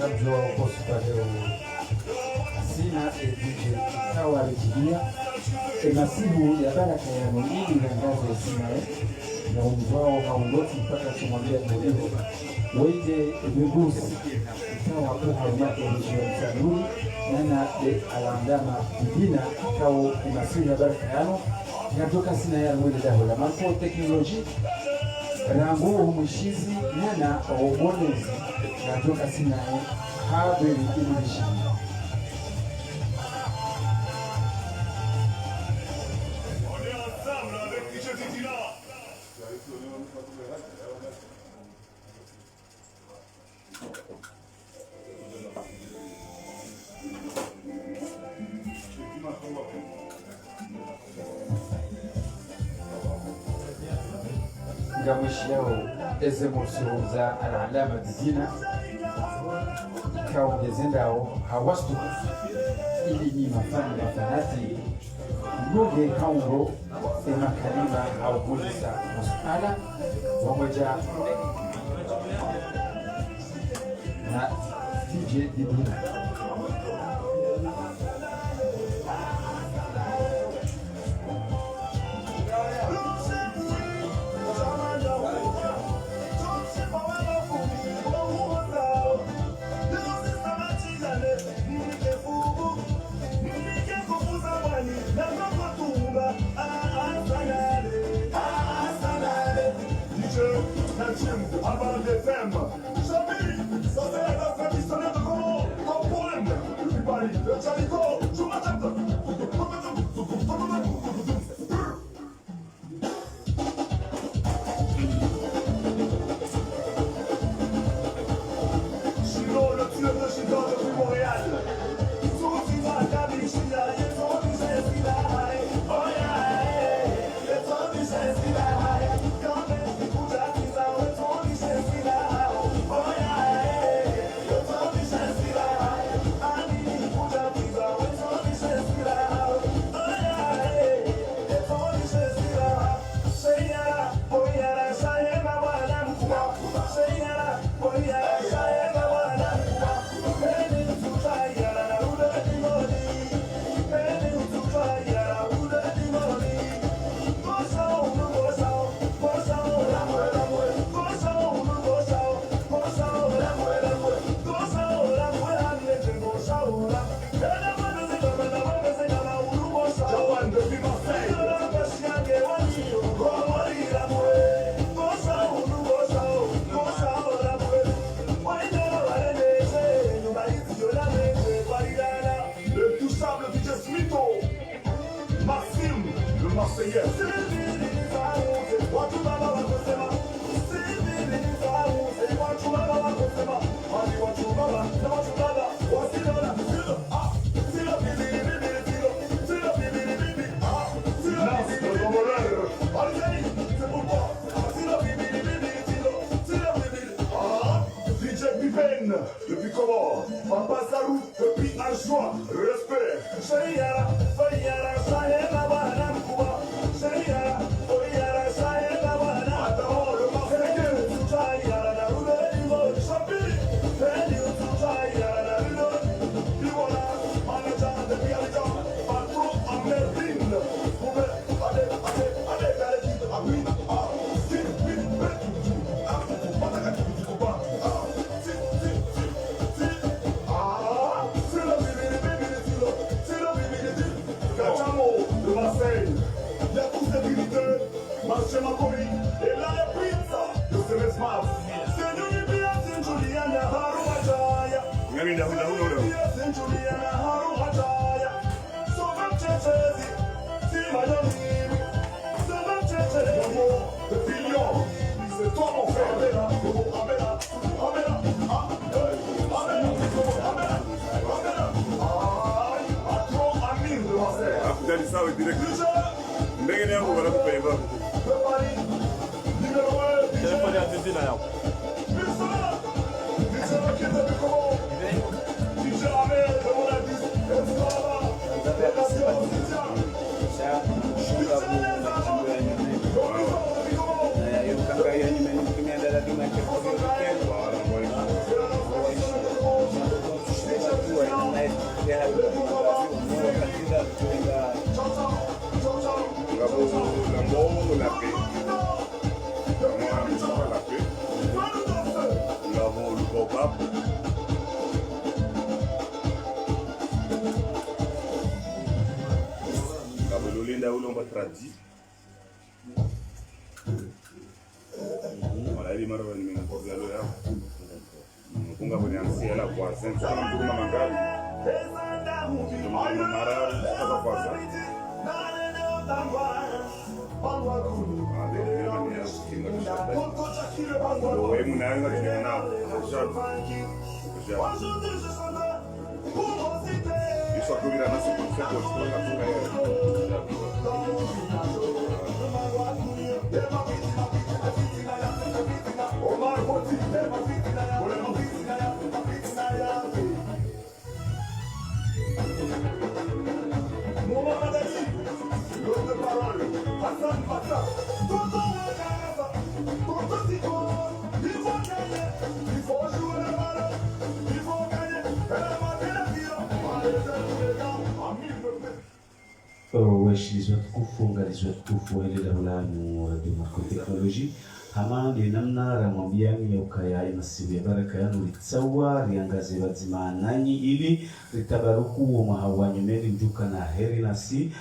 mjua ukosi leo sina DJ kawa alijibia nasibu ya baraka ya mwili na ngazi ya sina na umvao hauloti mpaka kumwambia mwenyewe weje vigusi ikawa kuha yake ya msanuri nana de alandama bidina kao nasibu ya baraka yano natoka sina ya mwili daho la marko teknoloji rangu umushizi nana obonezi natoka sina ya habari ilishi Gamishao eze musuhuza alama dizina kao gezendao hawastu ili ni mafanati nuge kaungo ema kalima au kulisa masuala wamoja na DJ Dibina avant des thèmes. Jamais, ça c'est la danse traditionnelle de Congo, comme poème. Le Bali, le Tchaliko, je m'attends. Chino, le tueur de Chino depuis Montréal. Depuis comment? Papa Salou, depuis Alchoua, respect. Shayara, Fayara, Sayena, Banam, Kouba. Shayara, Oyara, Sayena, Banam. Attends, le Marseillais, Shayara, Naruda, Ivo, Chapi. Fendi, Shayara, Naruda, Ivola, Manajan, de Pialijan, Patron, Amervin. Pouvez, allez, Abri, Marche ma copie, et là la pizza, je serai smart. C'est nous qui bien Juliana Harumajaya. C'est Juliana Harumajaya. Sauve Tchétchézi, si Miami. Sauve Tchétchézi, le pignon, c'est toi mon frère. Amela, Amela, Amela, Amela, Atron Amir de Marseille. Afghani sawa direct. Ndege ne yangu wanakupa hivyo. Telefoni ya tizina yao. tradi. Voilà, il m'a revenu mon corps là. Munga kwenye ansia la kwanza. Sasa mtu mangapi? Ndio mara kwa kwanza. Wewe mnaanza kiona isso aqui vira nosso conceito washilizo tukufu ile daulamu radio Marco Technology hama ni namna ramwambiani ya ukaya masibu ya baraka yanu litsawa riangaze bazima nanyi ili ritabaruku wa mahawanyu meri mjuka na heri nasi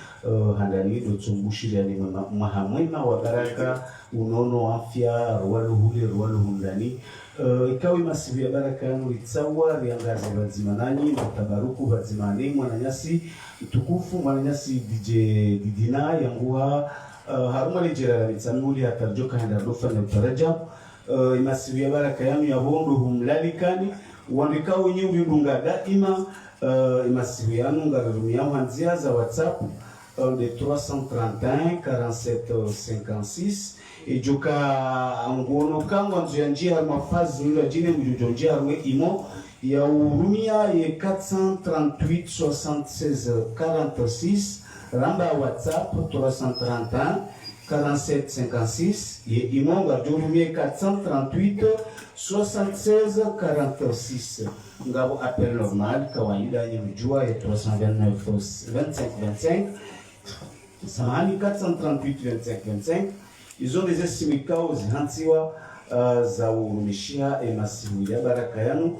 handani dotsumbushiri yani mahamwema wa baraka unono afya ruwaluhundani ikawi masibu ya baraka yanu litsawa riangaze bazima nanyi ritabaruku bazima nanyi mwananyasi tukufu mwananyasi DJ Didina yanguha haruma lijera mitsamuli hatarjoka henda dofa na utarajab imasibu ya baraka yanu ya bondo humlalikani wandikao nyingi ndunga daima imasibu yanu ngarumi yao hanzia za WhatsApp de 331 47 56 ijuka angono kangwa nzuyanjia mafazi nula jine mjujonjia harwe imo ya urumia ye 438 76 46 ramba WhatsApp 331 47 56 ye imonga jurumie 438 76 46 ngabo appel normal kawaida yenye ya 329 25 25 samani 438 25 25 izo ndizo simikao zihansiwa za urumishia emasimu ya baraka yanu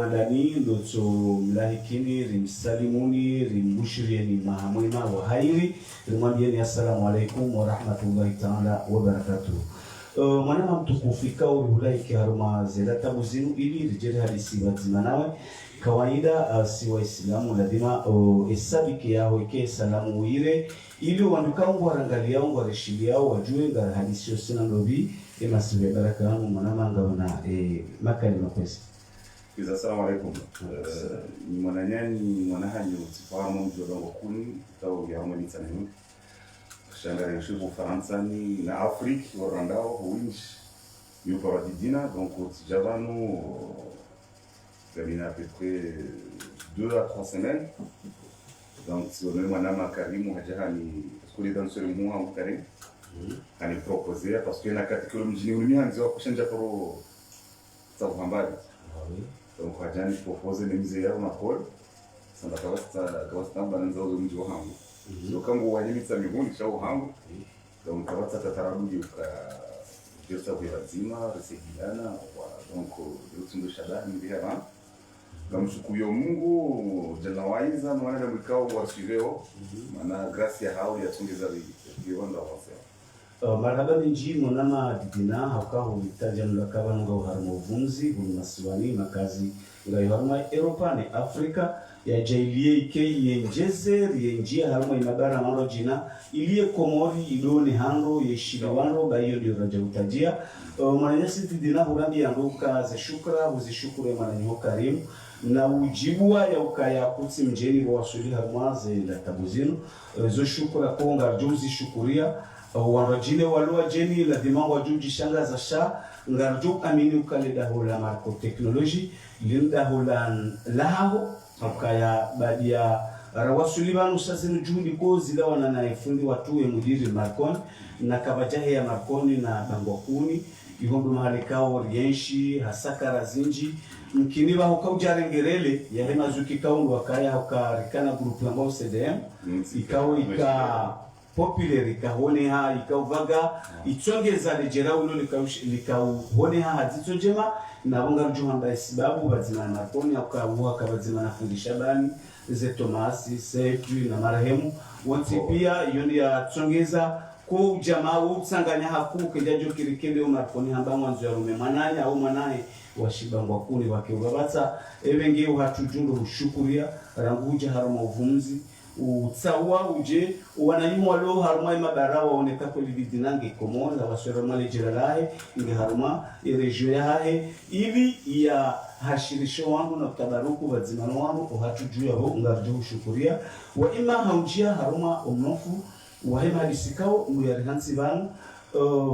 handani ndoto mlahikini rimsalimuni rimbushirieni mahamwema wa hairi rimwambieni assalamu alaikum wa rahmatullahi ta'ala wa barakatuh. Mwanama mtukufika urihulaiki haruma zelata buzinu ili rijeri halisi bazima nawe kawaida si waislamu lazima esabiki yao ike salamu uire ili wandukangu warangalia wangu warishilia yao wajue nga halisi yosina ndobi emasimu ya baraka yanu mwanama ngabona makali makwezi. Assalamu alaikum. Ni mwananyani mwanahanyi utifahamu mjodongo kuni tau ya homoni tsanani. Shangara yeshibu Faransani na Afrique warandao huinch yu paradidina donc tijabanu kabina à peu près 2 à 3 semaines. Donc si on est mwanama Karimu hajahani skuli danseur muha mkarim. Hani proposer parce que na katika mjini ulimianzi wa kushanja pro tsavambali. Donc hajani propose nemize yao makol sanda kawasta bananza uzo mji wangu so kangu wanyimitsa miguni shao hangu donc kawasta tatarabuji uka josa lazima resegiana wa donc yotundo shada ndi hapa kamshukuyo Mungu jana waiza mwana mwikao wa shireo maana gracia hao yatungeza viwanda wase marhaba binji monama Didina hakaho bitaja ndakaba ngo harimo vunzi bunasiwani makazi ngayo harimo Europa ne Afrika ya jailie ike yenjeze yenjia harimo imabara maro jina ilie Komori idone hando yeshilawano bayo ndio raja utajia mwananyasi Didina hurambi yanduka za shukra uzishukuru mwananyo Karim na ujibwa ya ukaya kutsi mjeni wa wasuli harmaze la tabuzino zo shukura konga juzi shukuria warajile walua jeni la dimango wajuji shanga za sha ngarju amini ukaleda hula Marco Technology linda hula laho ukaya badia rawasuli banu sazinu juhudi ko zila wana na ifundi watu ya mudiri Marconi na kabajahe ya Marconi na bangwakuni ihombo mahali kao rienshi hasaka razinji mkiniba huka ujarengerele ya hema zuki kaundu wakaya huka rikana grupu ambao CDM ikawa ika popular ikahone ha ikauvaga itsongeza lejera ulo likauhone ha hadzitso jema na bonga mjumba sababu bazima na poni akawa kabazima nafundisha bani ze Tomasi Setu na marehemu wote pia yoni ya tsongeza ko jamaa utsanganya haku kejajo kirikende umaponi hamba mwanzo ya rume mananya au manaye washibangwa kuni wakiugabatsa ebenge uhatujundo ushukuria ranguja harama uvumzi utsawa uje wananyimo walo haruma mabara waoneka kweli bidinange Komoro abasore mali jiralahe inge haruma region yahe ili ya hashirisho wangu na kutabaruku wazimano wangu uhatujuya ho ngarjo ushukuria wa ima haujia haruma omnofu wahema disikao nguyarihansi banu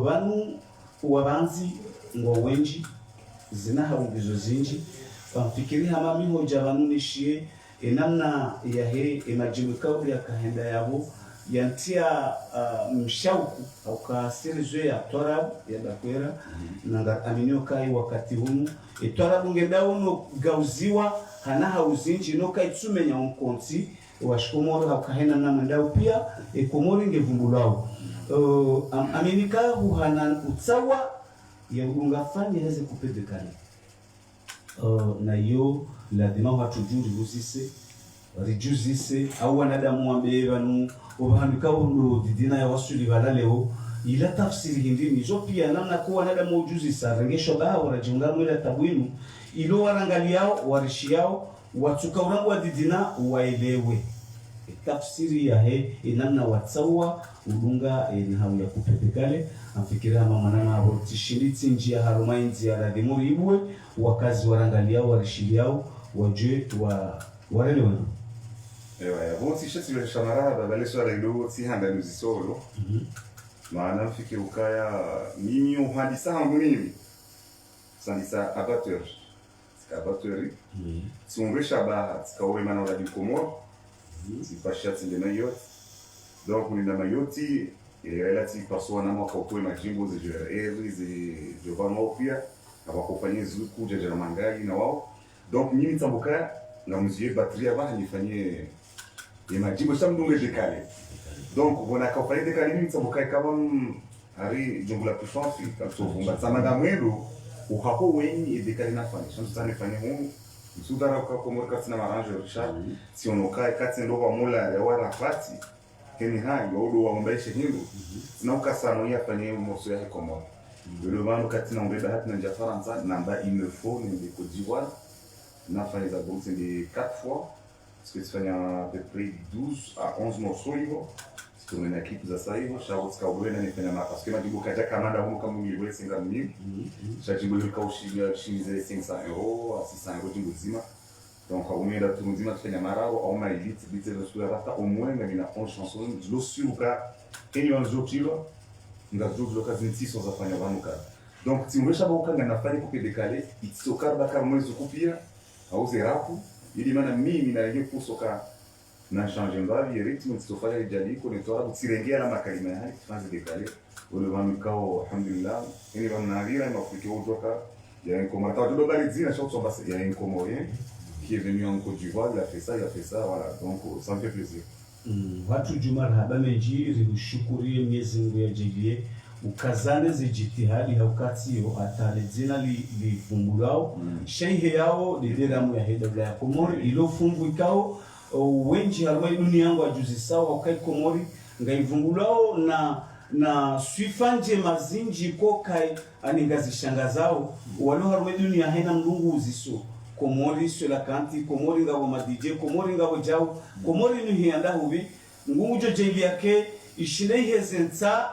banu wabanzi ngo wenji zina harugizo zinji bamfikiri hamami hoja banu nishie namna yahe imajimikao ya kahenda yabo yantia mshauku au kasirizo ya torab ya dakwera nanga aminio kai wakati humu torab ngedao no gauziwa hana hauzinji no kai tsumenya onkonsi washikomoro hakahena na mandao pia Komoro ngevumbulao aminika huhana utsawa ya ungafanya heze kupedekana na yo lazima watujuri usise rijuzise au wanadamu wambevanu ubahanika ndo didina ya wasuli balaleo ila tafsiri hindi nizo pia namna kwa wanadamu ujuzisa rengesho ba wanajiunga mwela tabwinu ilo warangaliao warishiao watuka urangu wa didina waelewe tafsiri ya he namna watsawa udunga ni hamu ya kupepekale amfikiria mama nana abotishinditsi njia haruma inzi ya radimuri ibwe wakazi warangaliao warishiliao wajue warelewe ewa ya bonsi shesi le shamara babale swala ilo si handa nuzisolo maana mfikiri ukaya mimi uhadisa hangu mimi sandisa abatteur abatteur tsungresha ba tskawe mana la du Komoro si pashat de mayot donc on est dans mayoti et relative personne na mwaka kwa majimbo za Jere ze Jovano pia abakofanyia zuku jaja mangali na wao donc mimi tambuka na mzie batterie ba nifanyie ni majimbo samdunge dekale donc on a compagnie dekale mimi tambuka kama ari jongo la puissance kapsovumba samanda mwendo uhapo wenyi dekale na fanya sasa nifanye huko msudara kwa Komoro katina marange Richard si onokai katendo kwa mola ya wala pati keni hai waudo waombaishe hindu na ukasano yafanye moso ya Komoro le banu katina ombeba hatina nja Faransa namba il me faut ni Côte d'Ivoire na fanya za donc c'est des 4 fois parce que tu fais à peu près 12 à 11 morceaux hivyo c'est une équipe za sasa hivyo shauri kaubwe na nifanya parce que majibu kaja kamanda huko kama ngiliwe 50000 shajibu likaushia shinize 500 euros à 600 euros jimbo donc au moins tout le monde fait mararo au moins vite le soir rata au moins mais na 11 chansons lo suka keni wanzotilo ngazo lokazi 600 za fanya vanuka donc timwesha bokanga nafanya kupedekale itsoka bakar mwezo kupia au zerapu ili maana mimi na yeye kusoka na changer mbavi rythme tsofanya ijali ko netora butsirengea la makalima hali tufanze dekale ule vamikao alhamdulillah ini vanavira mafikio utoka ya inkomata tout le balizina chaque fois il y a un Comorien qui est venu en Côte d'Ivoire, il a fait ça, voilà, donc ça me fait plaisir. Watu juma haba menjiri ushukurie miezi ngo ya jilie ukazane zijitihadi haukatio atale zina lifumbulao shehe yao lideramu ya hedabla ya Komoro ilo fungu ikao wenji haruma dunia yangu ajuzi sawa wakai Komori ngaivungulao na swifanje mazinji kokai aningazi shangazao walo haruma dunia hena mlungu uziso Komori sur la kanti Komori ngabo madije Komori ngabo jao Komori ni hianda hubi ngujo jebi yake ishile hezenza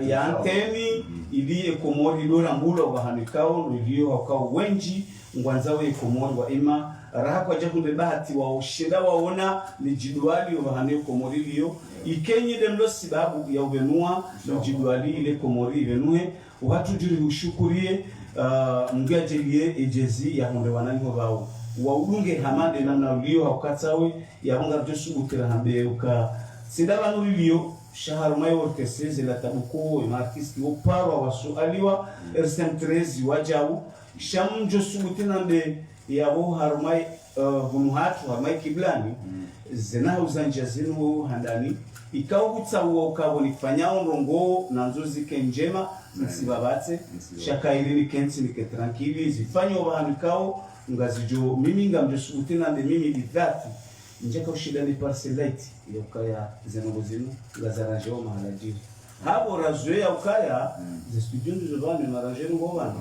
ya anteni ili Komori lora mbulo bahanikao nilio wakao wenji ngwanzawe Komori wa ima raha kwa jabu bahati wa ushinda waona ni jidwali bahane Komori liyo ikenye demlo sababu ya ubenua ni jidwali ile Komori ibenue watu juri ushukurie mga jelie ejezi ya honde wanango bao waudunge hamande namna ulio haukatawe ya honga josu utira hambe uka sindaba nulio shaharumai orkeseze la tabuko markiski oparo wasualiwa RSM13 wajau sham josu utinambe ya ho harumai vunuhatu harumai kiblani zena uzanja zenu handani ikawutsa uwa ukabo nifanyao ndongo na nzozi ke njema nsibabatse shaka ili ni kensi ni tranquili zifanyo bahanikao ngazijo mimi ngamjosubutena nde mimi bidhati njeka ushida ni parcelite ya ukaya zenongozinu ngazarajeo mahalajiri habo razoea ukaya ze studio ndizo bane marajero ngobana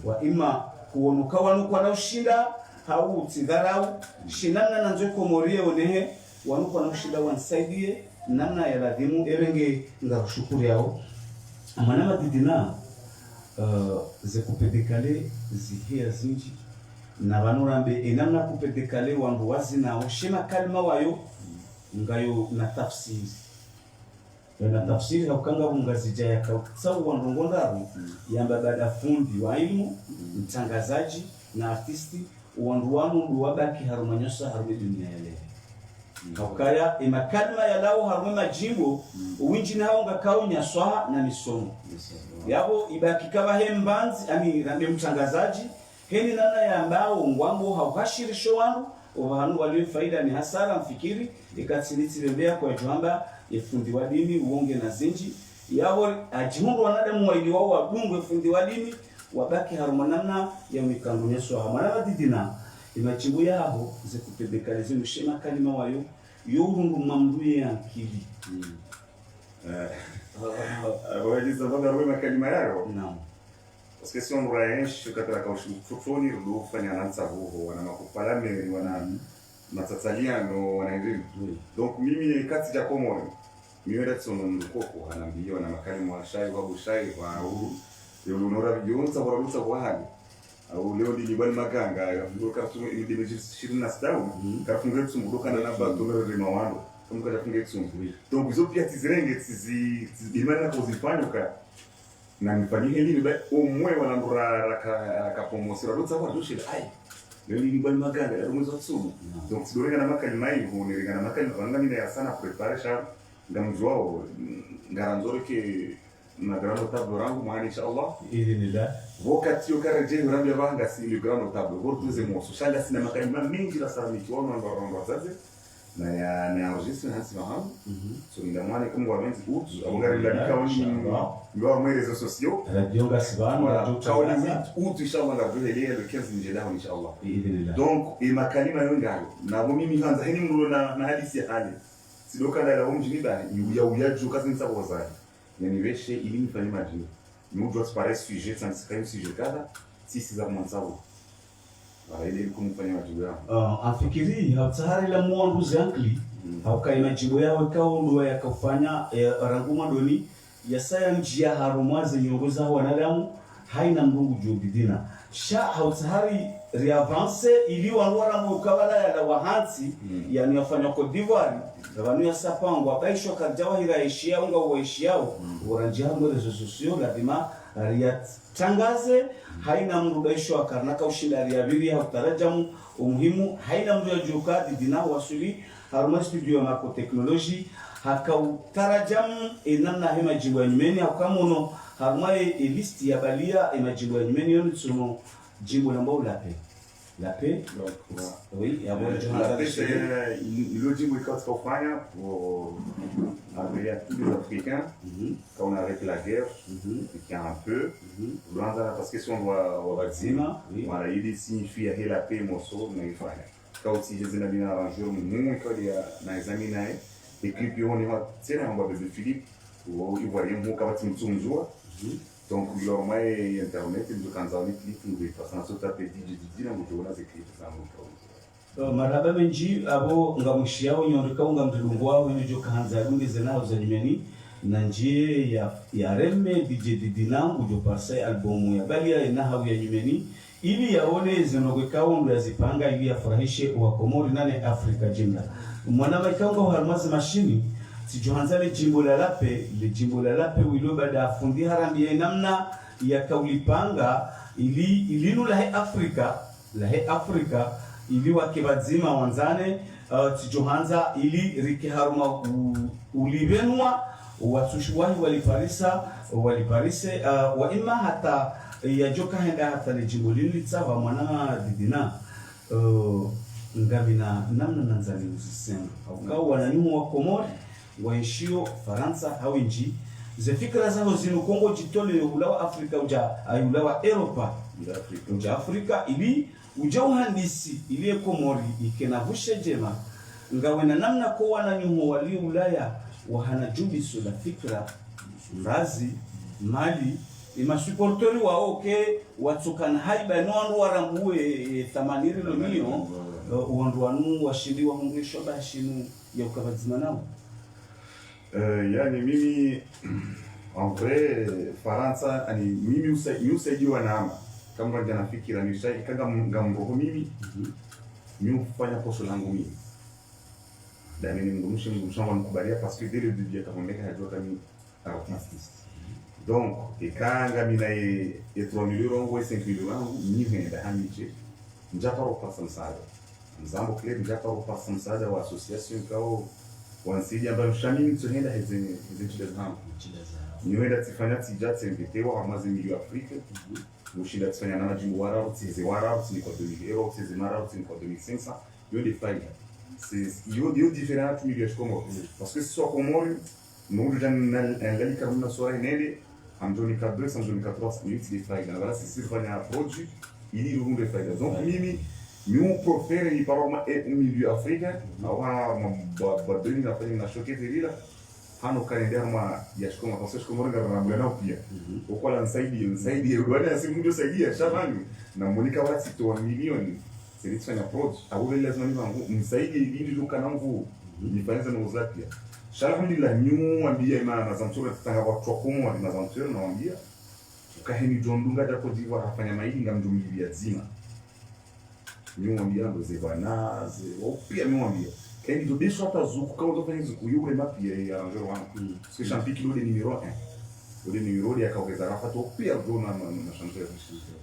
wa ima kuonuka wanukwa na ushinda hau utsidharau shinana na nzwe komorie onehe wanukwa na ushinda wansaidie namna ya ladhimu erenge ngarushukuru yao manama didina ze kupedekale zihia zinji na vanurambe enamna kupedekale wandu wazina shema kalima wayo ngayo na tafsiri na tafsiri haukanga mungazija ya kautsawu wandu ngondaru yamba bada fundi wa ilmu mtangazaji na artisti wandu wanu wabaki harumanyosa harume dunia ya leo haukaya imakalima ya lao harume majimbo uwinji na haunga kao nyaswaha na misomo yabo ibaki kaba hembanzi ami rambe mtangazaji heni nana ya ambao ngwango haukashirisho wandu wanu waliwe faida ni hasara mfikiri ikatsiliti bembea kwa juhamba efundi wa dini uonge na zinji yabo ajihundu wanadamu waili wao wadungwe fundi wa dini wabaki harumanamna ya mikangunyeswa hamana didina imachimbu yabo ze kupedekalize mushema kalima wayo yorundu mamduye yankili wajiza baba wewe kalima yao naam parce que si on raesh katara ka ushufoni ndo fanya nansa huo wana makupalame wana matsatsalia no wanaendelea donc mimi kati ya komo mimi ndio tsono mkoko anambia na makalima wa shai wa bushai wa huru ndio unora vionza bora rutsa kwa hali au leo ndi bali maganga ndio kartu ndi mejishirina stau karfunga tsumudoka na namba tomero de mawando kama kafunga tsumbu donc hizo pia tizirenge tizimana kozifanyuka na nifanyike nini ba omwe wanandura raka pomosira rutsa kwa dushira ai leo ndi bali maganga ndio mwezo tsumu donc sidorenga na makalima hiyo nirenga na makalima wanga mimi ya sana preparation ngamjwao ngaranzore ke na grande table rangu mwana inshallah idinillah wakati yokareje rambi banga si le grande table vortuze moso shanda sina makalima mingi la salamiki wana ndo zaze na ya na enregistre hansi maham so ndio mwana kama wabenzi ut abongari la bikawoni ngwa mwe réseaux sociaux radio ngasibano radio tawali ut inshallah la vele le 15 njeda inshallah idinillah donc e makalima yongayo na mimi hanza heni mlo na hadisi ya hali sidoka la umjini bani uyajo kazi nsaboza yani veshe ili nifanye majini nous doit paraître sujet sans c'est sujet kada si c'est za mwanzao wala ile kumfanya majibu yao afikiri hautahari la mwandu zankli haukai majibu yao kaundu yakafanya ranguma doni ya saya njia harumaze nyongoza wanadamu haina mrungu jodidina sha hautahari reavance ili wanwara mukabala ya wahansi yani wafanya Cote d'Ivoire Ravanu ya sapangu abaisho karjawa hira ishia unga uwaishiao uranjia mwe rezo sosio lazima riyat tangaze haina mru baisho akarnaka ushinda riyabiri hautarajamu umuhimu haina mru ya jukadi dina wasuli haruma studio mako teknoloji haka utarajamu enamna hema jibu ya nyumeni hakamono haruma listi ya balia emajibu ya nyumeni yoni tsuno jibu nambao la paix oui ya bon la paix c'est le jibu quand on fait pour arriver à tous les Africains quand on arrête la guerre et qu'il y a un peu parce que si on va vacciner voilà il signifie la paix mosso na ifanya quand si je zina bina arrangeur mu quand il y a na examiner et puis on y va tena on va de Philippe ou il voit rien mu quand tu mtsumzwa donc leur mai internet ndio kanza ni clip ndio parce que ça peut dire ndio na zikri sana maraba benji abo ngamushiao nyorika ngamdulungwa wenjo kanza dungize nao za nyumeni na njie ya reme DJ Didinangu jo parse albumu ya balia na hawi ya nyumeni ili yaone zinogekao ndo yazipanga ili yafurahishe wakomori nane Afrika jimla mwana maikanga harmazi mashini si Johanzale jimbo la lape wilo bada afundi harambi namna ya kaulipanga ili nula Afrika ili wakibadzima wanzane si Johanza ili riki haruma ulibenwa watushuwahi waliparise wa ima hata ya joka henda hata le jimbo lili tsava mwana Didina ngamina namna nanzali usisenga au wananyumu wa Komori waishio Faransa au inji ze fikra zao zinu Kongo jitole ulawa Afrika ulawa Europa uja Afrika ili uja uhandisi ili Komori ikenavushe jema ngawena namna ko wana nyumo wali Ulaya wahana jubiso la fikra mrazi mali imasuportori wao ke watsukana haiba no warambuwe thamaniri lomio wandu wanu washindiwa mungisho bashinu ya ukabazima nao. Yani mimi en vrai Faransa ani mimi usaidiwa na kama ndio nafikira ni shai kanga ngamroho mimi mimi kufanya posho langu mimi dani ni mgumshangu nikubalia parce que dès le début akamweka hajua kama artiste donc ikanga mina e 3 millions ou 5 millions ni venda hamiche njaparo pasa msaada mzambo club njaparo pasa msaada wa association kao wansidi ambayo shamini tunaenda hizi zangu niwenda tifanya tijati mbetewa amazi milio Afrika mushinda tifanya na jimbo wara utize wara utini kwa 2000 euros utize mara utini kwa 2500 yo de faille c'est yo différent milieu Comore parce que soit Comore nous déjà ngali kama sura inende amjoni ka 2 amjoni ka 3 minutes de faille là c'est sifanya produit il y a de faille donc mimi nous préférons y parler au milieu africain awa mabadili na fanya na shokete lila hano kalendea ma yashikoma kwa sababu Komore ngara na pia kwa la nsaidie bwana asimundio saidia shabani na monika wati to 1 milioni c'est fanya produit au lazima ni wangu msaidie ili duka nangu nifanze na uzapia alhamdulillah ñu ambia na zantura tanga watu wakomo na zantura na ambia ukaheni jondunga japo diwa afanya maili ngamjumili yazima ñu ambia ngoze bana ze opia ñu ambia keni do deixa hata zuku kama utafanya zuku yule mapia ya ngero wangu parce que champiki le numéro 1 le numéro ya kaongeza rafa to pia zona na chanteur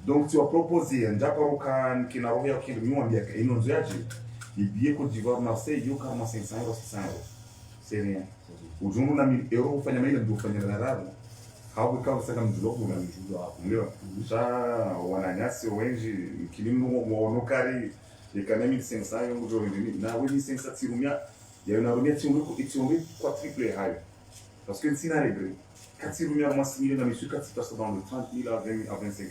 donc tu as proposé njako kan kina roho ya kindu ñu ambia ino nzoyaje ibie ko diva Marseille yo kama 500 euros 600 euros c'est rien ujumbe na 1000 euros ufanya maili ndio ufanya na raro hapo kama sasa mjuloko na mjulo hapo ndio sha wananyasi wengi kilimo muonokari ikana 1500 yangu jo ndini na wewe 500 tirumia ya unarumia tirumia kwa triple high parce que si na regret 4 tirumia moins 6 na monsieur 4 passe dans le 30 000 à 20 à 25 000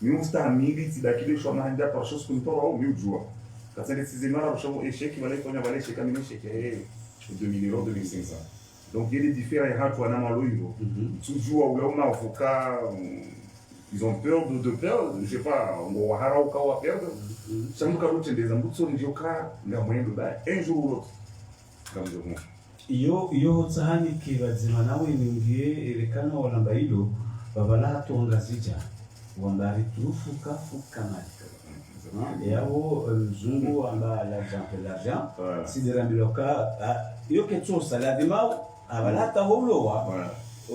mais on sta mili ti dakile cho na nda par chose qu'on peut au mieux jouer quand c'est des éléments cho échec valait qu'on valait chez camino chez 2000 euros 2500 donc il y a des différents hatu wana maloivo toujours là on a avocat ils ont peur de perdre je sais pas on va harauka wa perdre samu karote ndeza mbutso ndioka ngamwendo ba un jour ou l'autre comme je vois iyo tsahani kibazima nawe ningiye erekana walamba hilo babala tuangazija wambari tufuka mali yabo mzungu amba l'argent si dirabiloka yo ketsosa lazima abalata holowa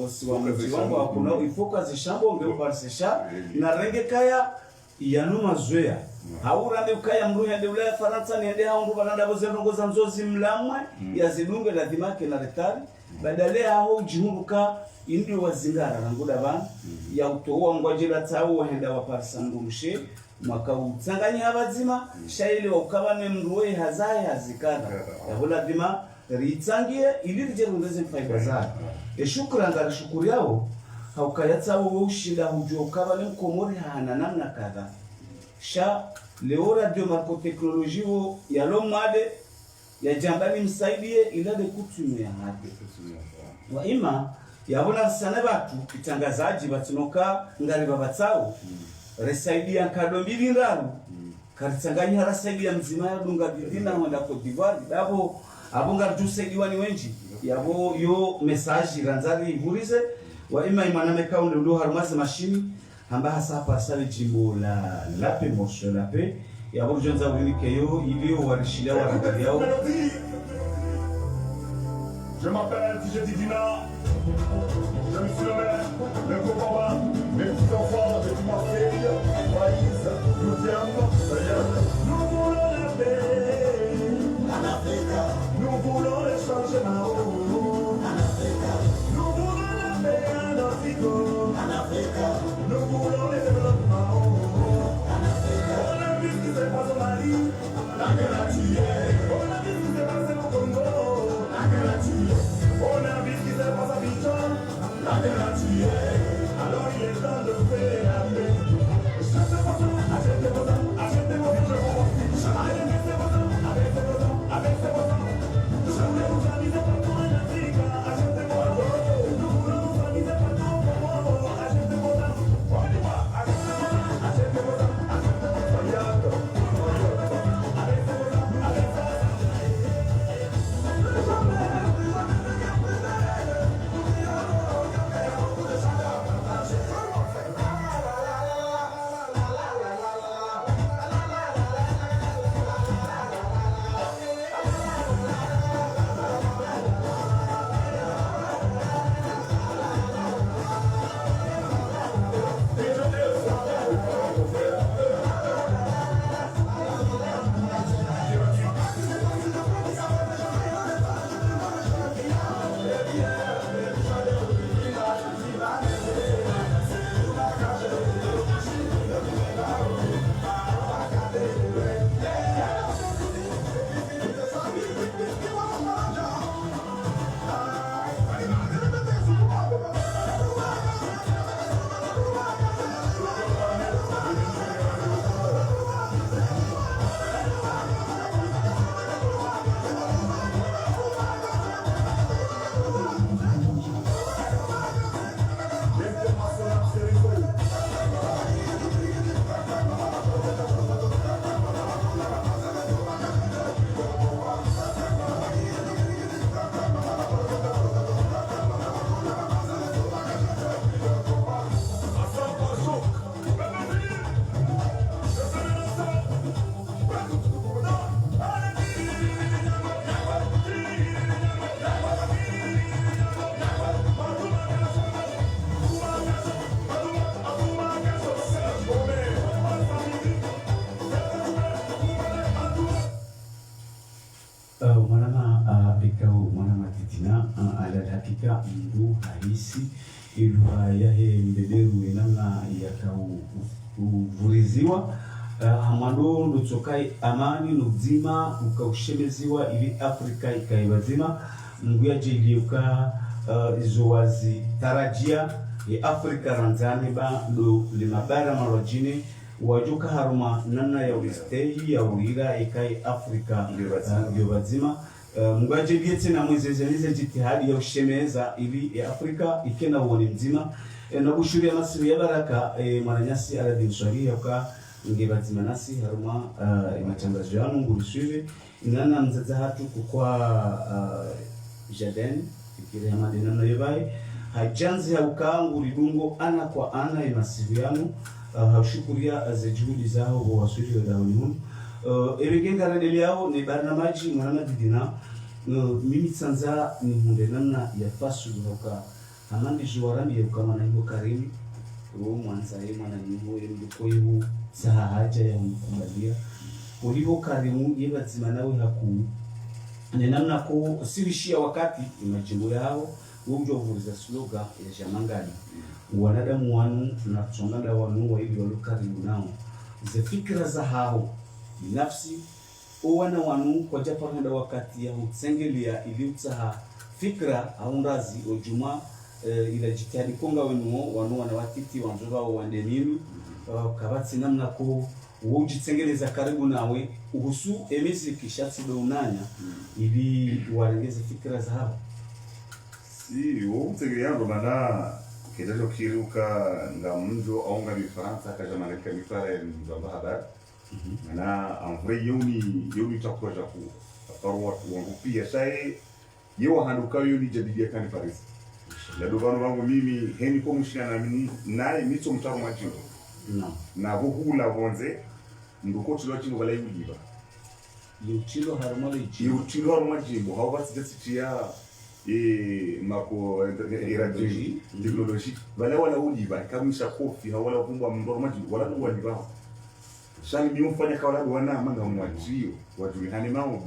osiwamutiwangu akuna ifoka zishambo ngeobarisha na renge kaya yanuma zoea haurande ukaya mruya de Ulaya Faransa niende haundu balanda bozendongoza mzozi mlamwe yazidunge lazima ke na retari badale hao jihunduka indi wazingara ranguda bana ya utowa ngwajira tawo henda wa parsangu mshe mwaka utsanganya abazima shaili wakabane mruwe hazai hazikana ya lazima ritsangie ili rijerundeze mfaiba zake eshukran ngara shukuri yao haukayatsawo ushinda hujua ukabale mkomori hana namna kadha sha leo radio marco teknolojia ya lomade ya jambani msaidie ilade kutume ya hadi wa ima yabona sana batu kitangazaji batinoka ngari babatsao resaidia kado mbili ndaru karitanganya rasaidia mzima ya dunga bidina wanda Cote d'Ivoire dabo abunga tusaidiwa ni wenji yabo yo message ranzali iburize wa ima imana mekao ndo harumaze mashini hamba hasa pasali jimbo la paix motion la paix ya bojonza winike yo ilio warishilia waragari yao. Je m'appelle DJ Divina, je suis le maire, le copain, mes petits enfants de Marseille, Maïs, nous t'aimons, nous voulons la paix en Afrique, nous voulons le changement en Afrique, nous voulons la paix en Afrique, nous voulons le développement en Afrique, on a vu ce qui se passe au Mali, la guerre a tué, on a vu ce qui se passe au Congo, la guerre a tué. ikao mwana matitina ala hakika mdu haisi ilwa yahe mbederu namna yakao uvuriziwa hamando ndotokai amani nuzima ukaushemeziwa ili Afrika ikaibazima nguya jiliuka izowazi tarajia ya Afrika ranzani ba ndo limabara marojini wajuka haruma nana ya ulistehi ya ulira ikai Afrika ngiyobazima nguya jiliete na mwezezenize jitihadi ya ushemeza ili ya Afrika ikena uwani mzima na ushuri ya masiri ya baraka mananyasi ala dimswari ya uka ngiyobazima nasi haruma imachangazo ya mungu risuive nana mzaza hatu kukua Jaden fikiri hamadi namna yobai hajanzi haukaangu lidungo ana kwa ana imasiviano haushukuria za juhudi zao wa wasuri wa dauni ebegenga radeli yao ni barnamaji mwanamadi dina mimi tsanza ni hunde namna ya fasu hauka hamandi juwarami ya ukamana hiyo karimi mwanza ye mwana niho ye mduko yihu saha haja ya mkubalia uliho karimu yeba zimanawe haku ni namna ko sibishia wakati imajimbo yao wujwa uvuriza sloga ya jamangali wanadamu wanu na tusonganda wanu wa hivi walukaribu nao ze fikra za hao binafsi uwana wanu kwa japaranda wakati ya utsengelia ili utaha fikra aundazi ojuma ila jitihadi konga wanu wanawatiti wanzoba wandemilu kabati namna ko wujitsengeleza karibu nawe uhusu emezi kishatsi dounanya ili warengeze fikra za hao si wumtsegelea mana kedajo kiruka ngamjo aunga bifaransa kajamaleka bifare mzamba habari mana amvre yoni takoja ku aparwa wangu pia sai yewa handuka yoni jadidia kani Paris la dovano wangu mimi heni ko mushana mini naye mitso mtaro majiro na buhula bonze nduko chilo chingo bala yuliba yuchilo harmali yuchilo harmali jimbo how about the mako iradiology technology bala wala uliba kamisha kofi hawala kumbwa mnormaji wala kuwa liba shani bimufanya kawala wana manga mwajio wajuli hani mao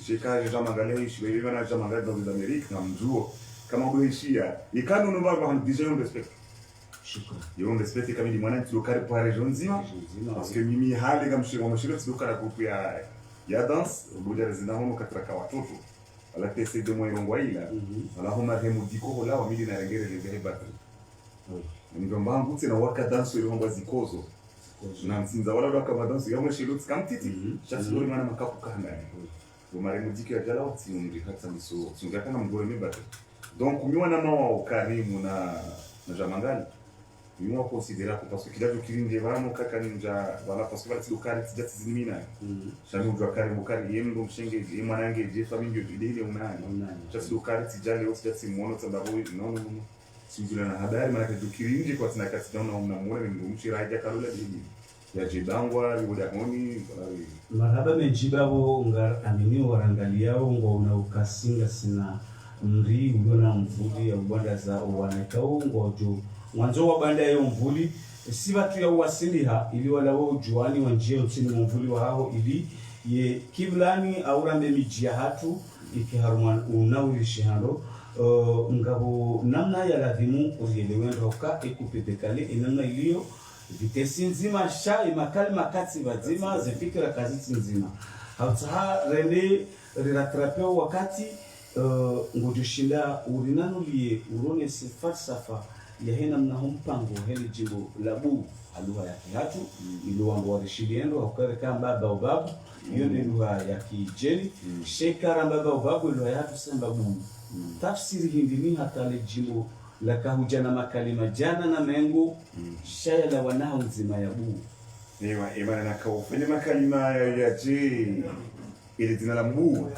shika jamaa galeo shibe bana jamaa galeo za Amerika na mzuo kama udoishia ikano no baba han dijon respect shukran yon respect kama ni mwana tulokare kwa region nzima parce que mimi hali kama mshirika tulokara group ya dance buja zinahono katraka watoto ala tese de moyo ngwaila ala homa hemu diko la wa mili na ngere le behebatu ndio mbangu tena waka dance ile ngwa zikozo na msinza wala ndo kama dance ya mshirika kamtiti chatsuri mana makapu kahanda umare muziki ya jala wati umri hata miso tsunga kana mgore mebatu donc miwa na mawa karimu na jamangali miwa considérer parce que kidajo kirinde vraiment kaka ninja wala parce que bati lokari tijati zinimina shanu ndo karimu kari yendo mshenge imanange je famille ile unani chasi lokari tijale wote tijati muono sababu no sijula na habari maana kirinde kwa tina kati naona unamwona ndio mshira haja karola dini ya jidangwa riboda honi marhaba menjibabo ngar amini warangaliao ngo unaukasinga sina mri uliona mvuli ya ubanda za wanakao ngojo mwanzo wa banda ya mvuli si watu ya uwasiliha ili wala wao juani wanjie utini mvuli wa hao ili ye kiblani aurambe mijia hatu ikiharuma unawirishi hando ngabo namna ya ladhimu urielewendo hoka ekupedekale inamna ilio vitesi nzima sha imakali makati bazima zifikira kazi nzima hautaha rene riratrapeo wakati ngojushinda urinanulie urone si falsafa ya hena mnaho mpango heli jimbo labu aluha ya kihatu ilo wangu warishiliendo wakare kamba baobabu hiyo ni lugha ya kijeli shekara baobabu ilo ya hatu samba bumu tafsiri hindini hata le jimbo la kahujana makalima jana na mengo shaya la wanaho nzima ya buu ewa imana na kaufene makalima ya je ili dina la mbuu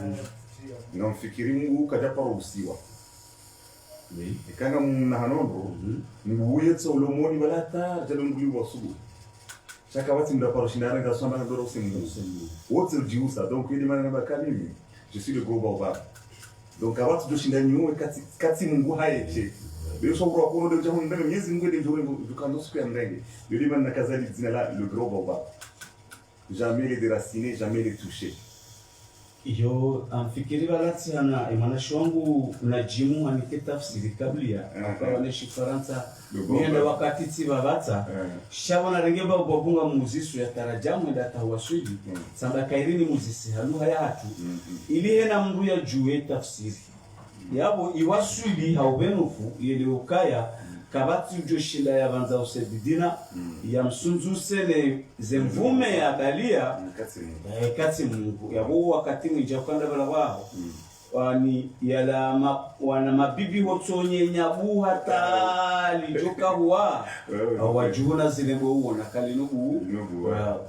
na mfikiri mungu kajapa ruhusiwa ikanga mnahanondo nguye tso lomoni balata jalunguli wasubu chaka wati mdaparo shinara nga samba ndoro usimu wote jiusa donc ili mana bakalimi je suis le gros baobab donc awatu doshinda nyuwe kati mungu hayeche bilo sobro akono de jamu ndenge miezi mungu de jore dukando siku ya ndenge ili mana kazali dina la le gros baobab jamais les déraciner jamais les toucher iyo amfikiri balati hana mwanashi wangu najimu anike tafsiri kablia akawaneshi Faransa nienda wakati tibabata shabona rengeba ubabunga muzisu ya tarajamu enda tawaswidi samba kairini muzisi haluha ya hatu ili hena mndu ya juwe tafsiri yabo iwaswidi haubenufu yele ukaya kabati ujoshinda ya vanza usedidina ya msunzu sene zemvume ya dalia kati mungu yabo wakati mwija kwanda bala wao wani yala wana mabibi hotonye nyabu hata lijoka huwa wajuna zilembo uona kalinubu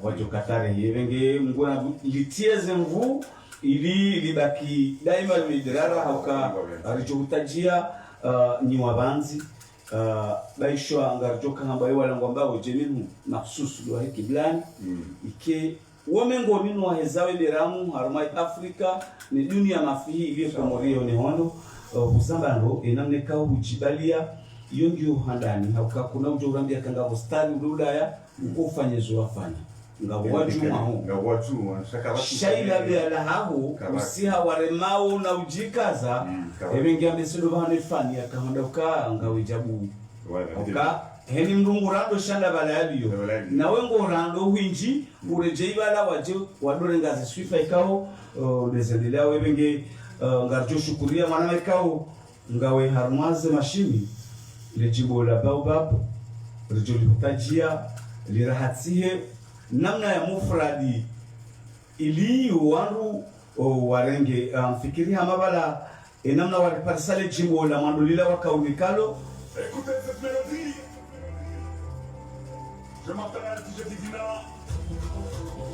wajokatare yevenge mgona litie zemvu ili libaki daima lidirara hauka alichokutajia ni wabanzi baisho angarjoka hambaye wala ngomba wojeminu mahsusu do hiki blani ike womengo minu wa hezawe beramu harumai Afrika ni dunia mafihi ile komorio ni hono busambando enamneka ujibalia iyo ndio handani hauka kuna ujurambia kanga hostali udaya ukofanyezo wafanya ngawajuma shaila bila hahu usiha waremao na ujikaza ebengia mesedo bahane fani akaondoka ngawijabu oka heni mrungu rando shanda bala yabiyo na wengo rando winji urejei bala waje wadore ngazi swifa ikao dezendelea webenge ngarjo shukuria mwana ikao ngawe harmaze mashini lejibo la baobab rejoli kutajia lirahatie namna ya mufradi ili wandu warenge fikiri hamabala namna waliparsale jimbo la mandolila wakaunikalo. Écoutez cette mélodie. Je m'appelle DJ Divina.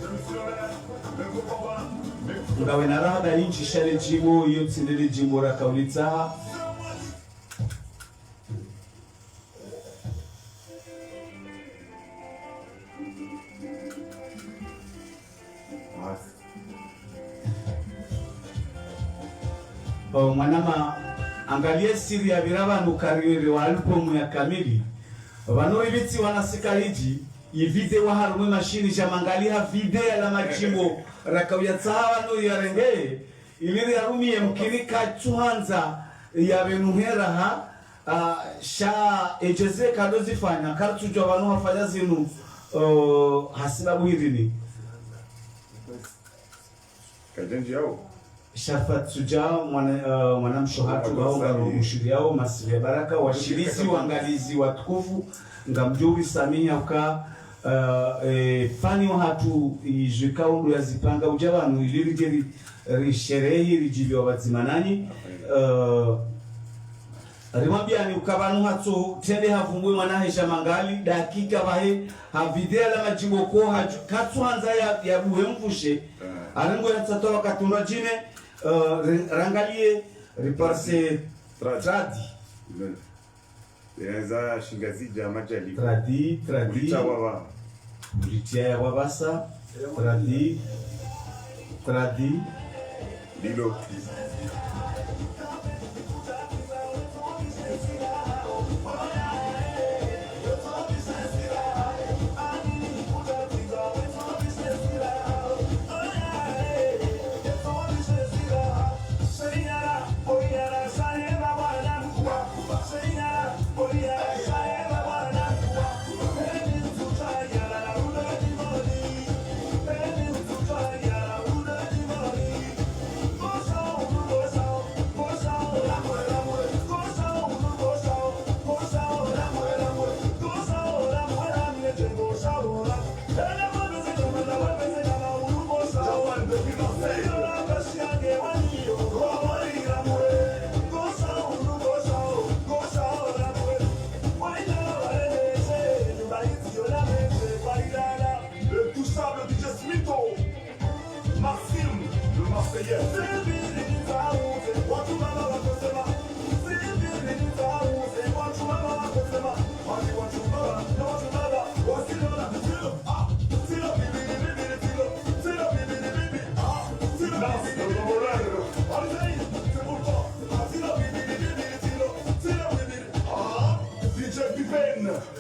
Je me suis le groupe combat. Ngawe narada inchi shale jimbo iyo tsindele jimbo la kaulitsaha. Mwanama angalie siri ya birabanu kariwele wa albumu ya kamili vanori biti wanasika hiji ivide wa harumwe mashini jamangalia video la majimbo rakawya tsawa no yarenge iliri harumi ya mkini kachuanza ya benuhera ha sha ejeze kadozi fanya kartu jo vanu hafanya zinu hasibabu hirini kajenji yao Shafat Suja mwanamshohatu wao mshuri yao Masri Baraka washirizi waangalizi watukufu ngamjuri Samia uka fani wahatu ijikao ya zipanga ujabanu ilirigeri risherehi rijibyo wazimanani rimwambia ni ukabanu hatu tende havumbwe mwanahisha mangali dakika bahe havidea la majimbo ko katwanza ya buhe mfushe arengo ya tsatoa katunda jine rangalie riparse tradi yaza shingazija majali tradi wawa ulitia ya wabasa tradi lilo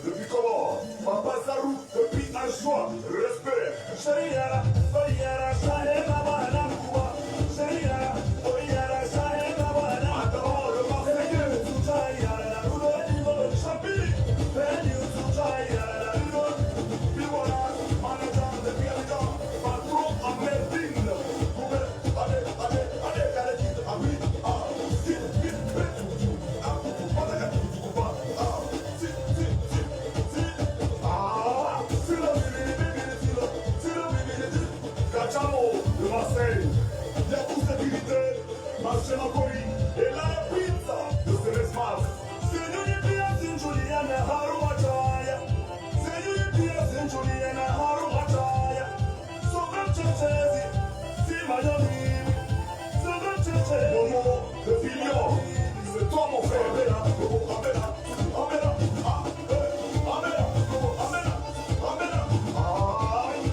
depuis comment Papa Zarou, depuis un choix, respect. Chamo de Marseille. Yaku Sécurité, Marché Macori. Et la pizza de Célesmas. C'est une pièce in Juliana Harumataya. C'est une pièce in Juliana Harumataya. Souvent Tchétchézi, si Miami. Souvent Tchétchézi. Momo, de Filion. C'est toi mon frère. Amena, Amena, Amena. Amena, Amena, Amena.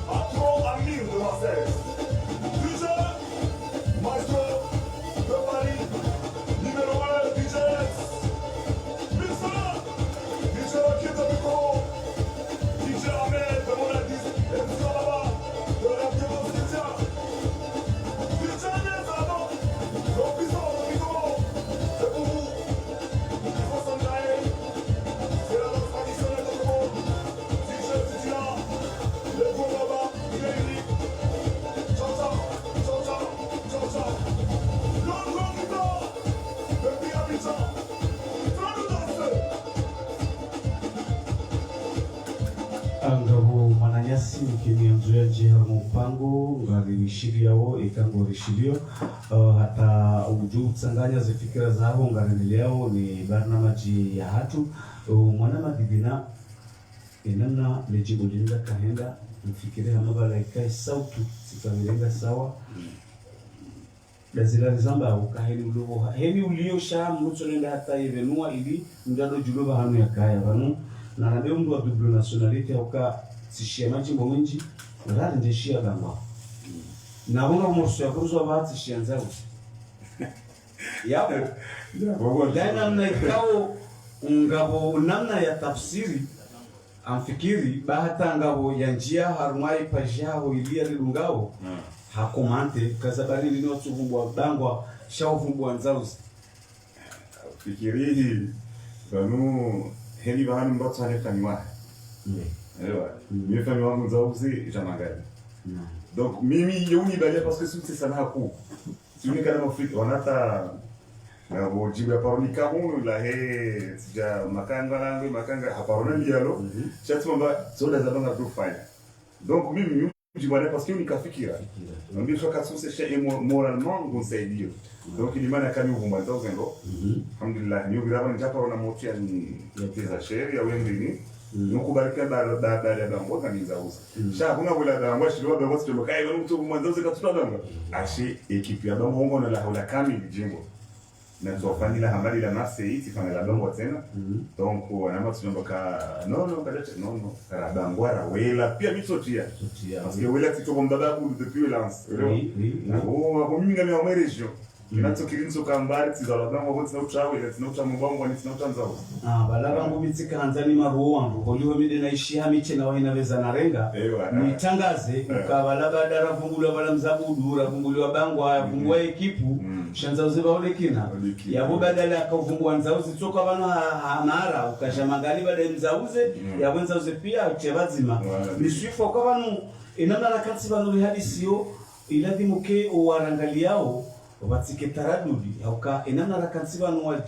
Patron Amir de Marseille. DJ, Maestro de Paris. Numéro 1, DJ. Mixer, DJ Kid de Micro. DJ Ahmed de Monadis. Et DJ là-bas de la Démocratia. DJ Nezano, l'officier de Micro. C'est pour vous. Il faut s'en aller. C'est la danse traditionnelle de Congo. DJ Titia, le gros là-bas, il est unique. Ciao, ciao, ciao, ciao, ciao, ciao. L'homme grand guitare, depuis Abidjan. Fais-nous danser. angabo mananyasi mkini mzoya jiha mpango ngari wishiriao ikango rishirio hata uju tsanganya zifikira zao ngarendeleo ni barnamaji ya hatu mwana madibina inamna lejibu linda kahenda mfikire hamabala ikai sautu sikavilenga sawa lazila zamba ukaheli ulobo heli uliosha mnucho nenda hata ivenua ili mjado juloba hanu ya kaya vanu na nabeo mdu wa double nationality auka tishia majimbo menji rari ndeshia gamba na wunga umorso ya kuruzo wa bahati shia nzao yapo daina mna ikao ngabo namna ya tafsiri amfikiri bahata ngabo ya njia harumai pajaho ilia rilungao hakomante kazabari lino tuvumbwa bangwa shavumbwa nzauzi fikiri banu heli bahani mbatsa hefanywa ewa mifanywa mzauzi jamangari donc mimi yoni balia parce que c'est ça na ku tuni kana mafrika wanata na bojibu ya paroni kamu la he sija makanga haparona ndialo chatu mamba zola za banga do fine donc mimi jibale parce que nikafikira ndio shoka sose chez moralement gonsaïdio donc il mana kami uvumba nzauzengo alhamdulillah ni ubiraba njaparona motia ni yateza sheri ya wendini nukubarika baada ya bango kanisa usa sha kuna wala bango shirwa bango sio kai wala mtu mwanzo zikatuta bango ashi ekipi ya bango ngona la hula kamili jengo na tofani la hamali la Marseille tifanya la bango tena donc wana matunomboka no kara bango ara wela pia mitsotia parce que wela tito mbaba ku depuis lance hapo mimi ngami wa region inatokiri nsoka mbari tizala bango wote na uchawe na uchamu bango ni na utanzao balaba ngumiti kanzani maruo wangu holiwe mide na ishia miche na waina weza na renga nitangaze ukabalaba dara vumbulwa bala mzabudu ravumbulwa bangwa vumbwa ekipu shanza uzeba ole kina yabo badala akavumbwa nzauzi toka bana hamara ukashamangani bada mzauze yabo nzauze pia chebazima nisifo kwa banu inamna rakati banu hadisio iladi muke owarangaliao wabatike taradudi auka inamna rakati banu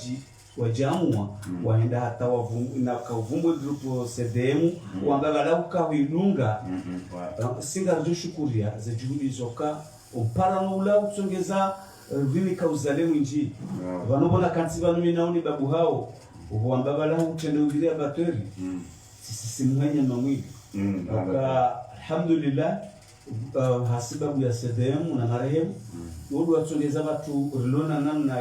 wajamua waenda hata na kavumbu grupo CDM wangala ukawilunga singa rjushukuria za juhudi zoka umpara no ula utsongeza vini kauzalemu nji vanobona kanti vanu minaoni babu hao uwambabala utende uviri abatori sisi mwenya mamwili alhamdulillah hasibabu ya CDM na marehemu wodu watsongeza watu rilona namna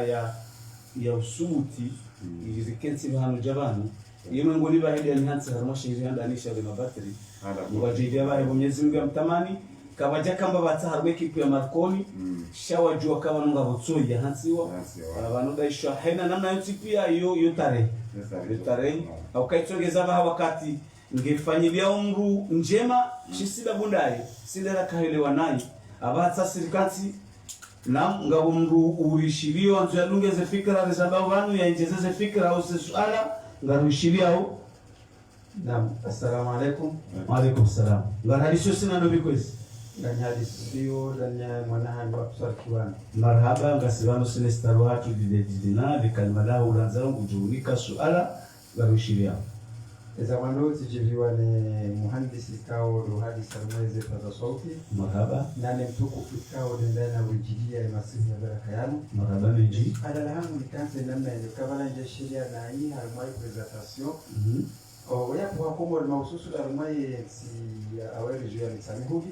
ya usubuti izikensi bahanu jabanu yemwe ngoni bahidi anhansa harmashinji handanisha le mabateri wajidi aba hebo Mwenyezi Mungu amtamani kabaja kamba bataharwe kipu ya markoni shawajua kama nunga botsoya hansiwa abantu daisha hena namna yote pia yo tare au kaitsogeza ba wakati ngefanyilia umru njema shisida bundai sindera kahelewa nayi abatsa sirikati na ngabo mru urishirio anzo yalungeze fikra sababu wanu yainjezeze fikra au suala ngarushiriao. Naam, assalamu alaykum. Wa alaykum salam. Ngaralisho sina ndo bikwezi ndani hadisio ndani mwanahandi wa kusarkiwana marhaba ngasibano sinestaro watu didina bikalmala ulanza kujunika suala ngarushiriao. zamani zijiviwa ni muhandisi kao Ruhadi Salmweze paza sauti marhaba nane mtukufu kao ndana wijidia ya masifu ya baraka yanu marhaba menji alhamdulillah nikanze namna ile kabla nje sheria na hii harmai presentation oya kwa komo mahususu harmai si awali juu ya msamihugi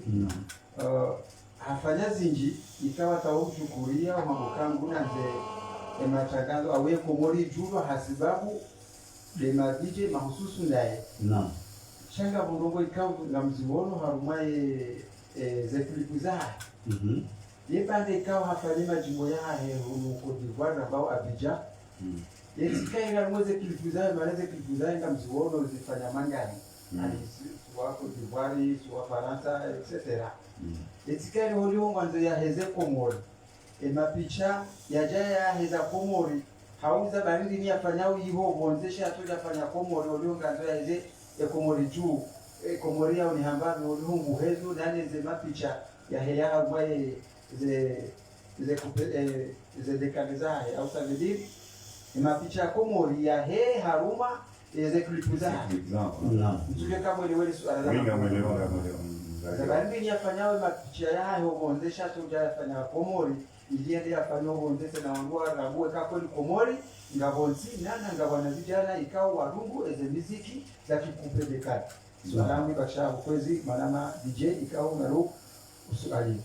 hafanya zinji ikawa tawuchukulia mambo kangu nanze matangazo awe komori juu hasibabu de madije mahususu ndaye naam shanga bongo ikawa na mziwono harumaye zeklipuza yepande ikawa hafanya majimbo ya hunu Cote d'Ivoire na bao Abidjan yetika ila mweze klipuza maleze klipuza na mziwono zifanya mangani ani wa Cote d'Ivoire wa Faransa etc yetika ile holio mwanzo ya heze komori mapicha yajaya heza komori hauza baridi ni afanyao hivo bonzesha atoja fanya komori olionga ndoya hize komori juu komori yao ni hambavi oliongu hezo nane ze mapicha ya heya hagwaye ze dekanizahe au savediri mapicha komori ya he haruma ze klipuzahe mtuke kama ilewele suara za baridi ni afanyao mapicha ya he bonzesha atoja fanya komori iliende yafanyo bonzese na wangua rabuwe kako ni komori ngabonzi nana ngabana vijana ikao warungu eze miziki za kikupedekani sualambi basha ukwezi manama DJ ikao naru usuali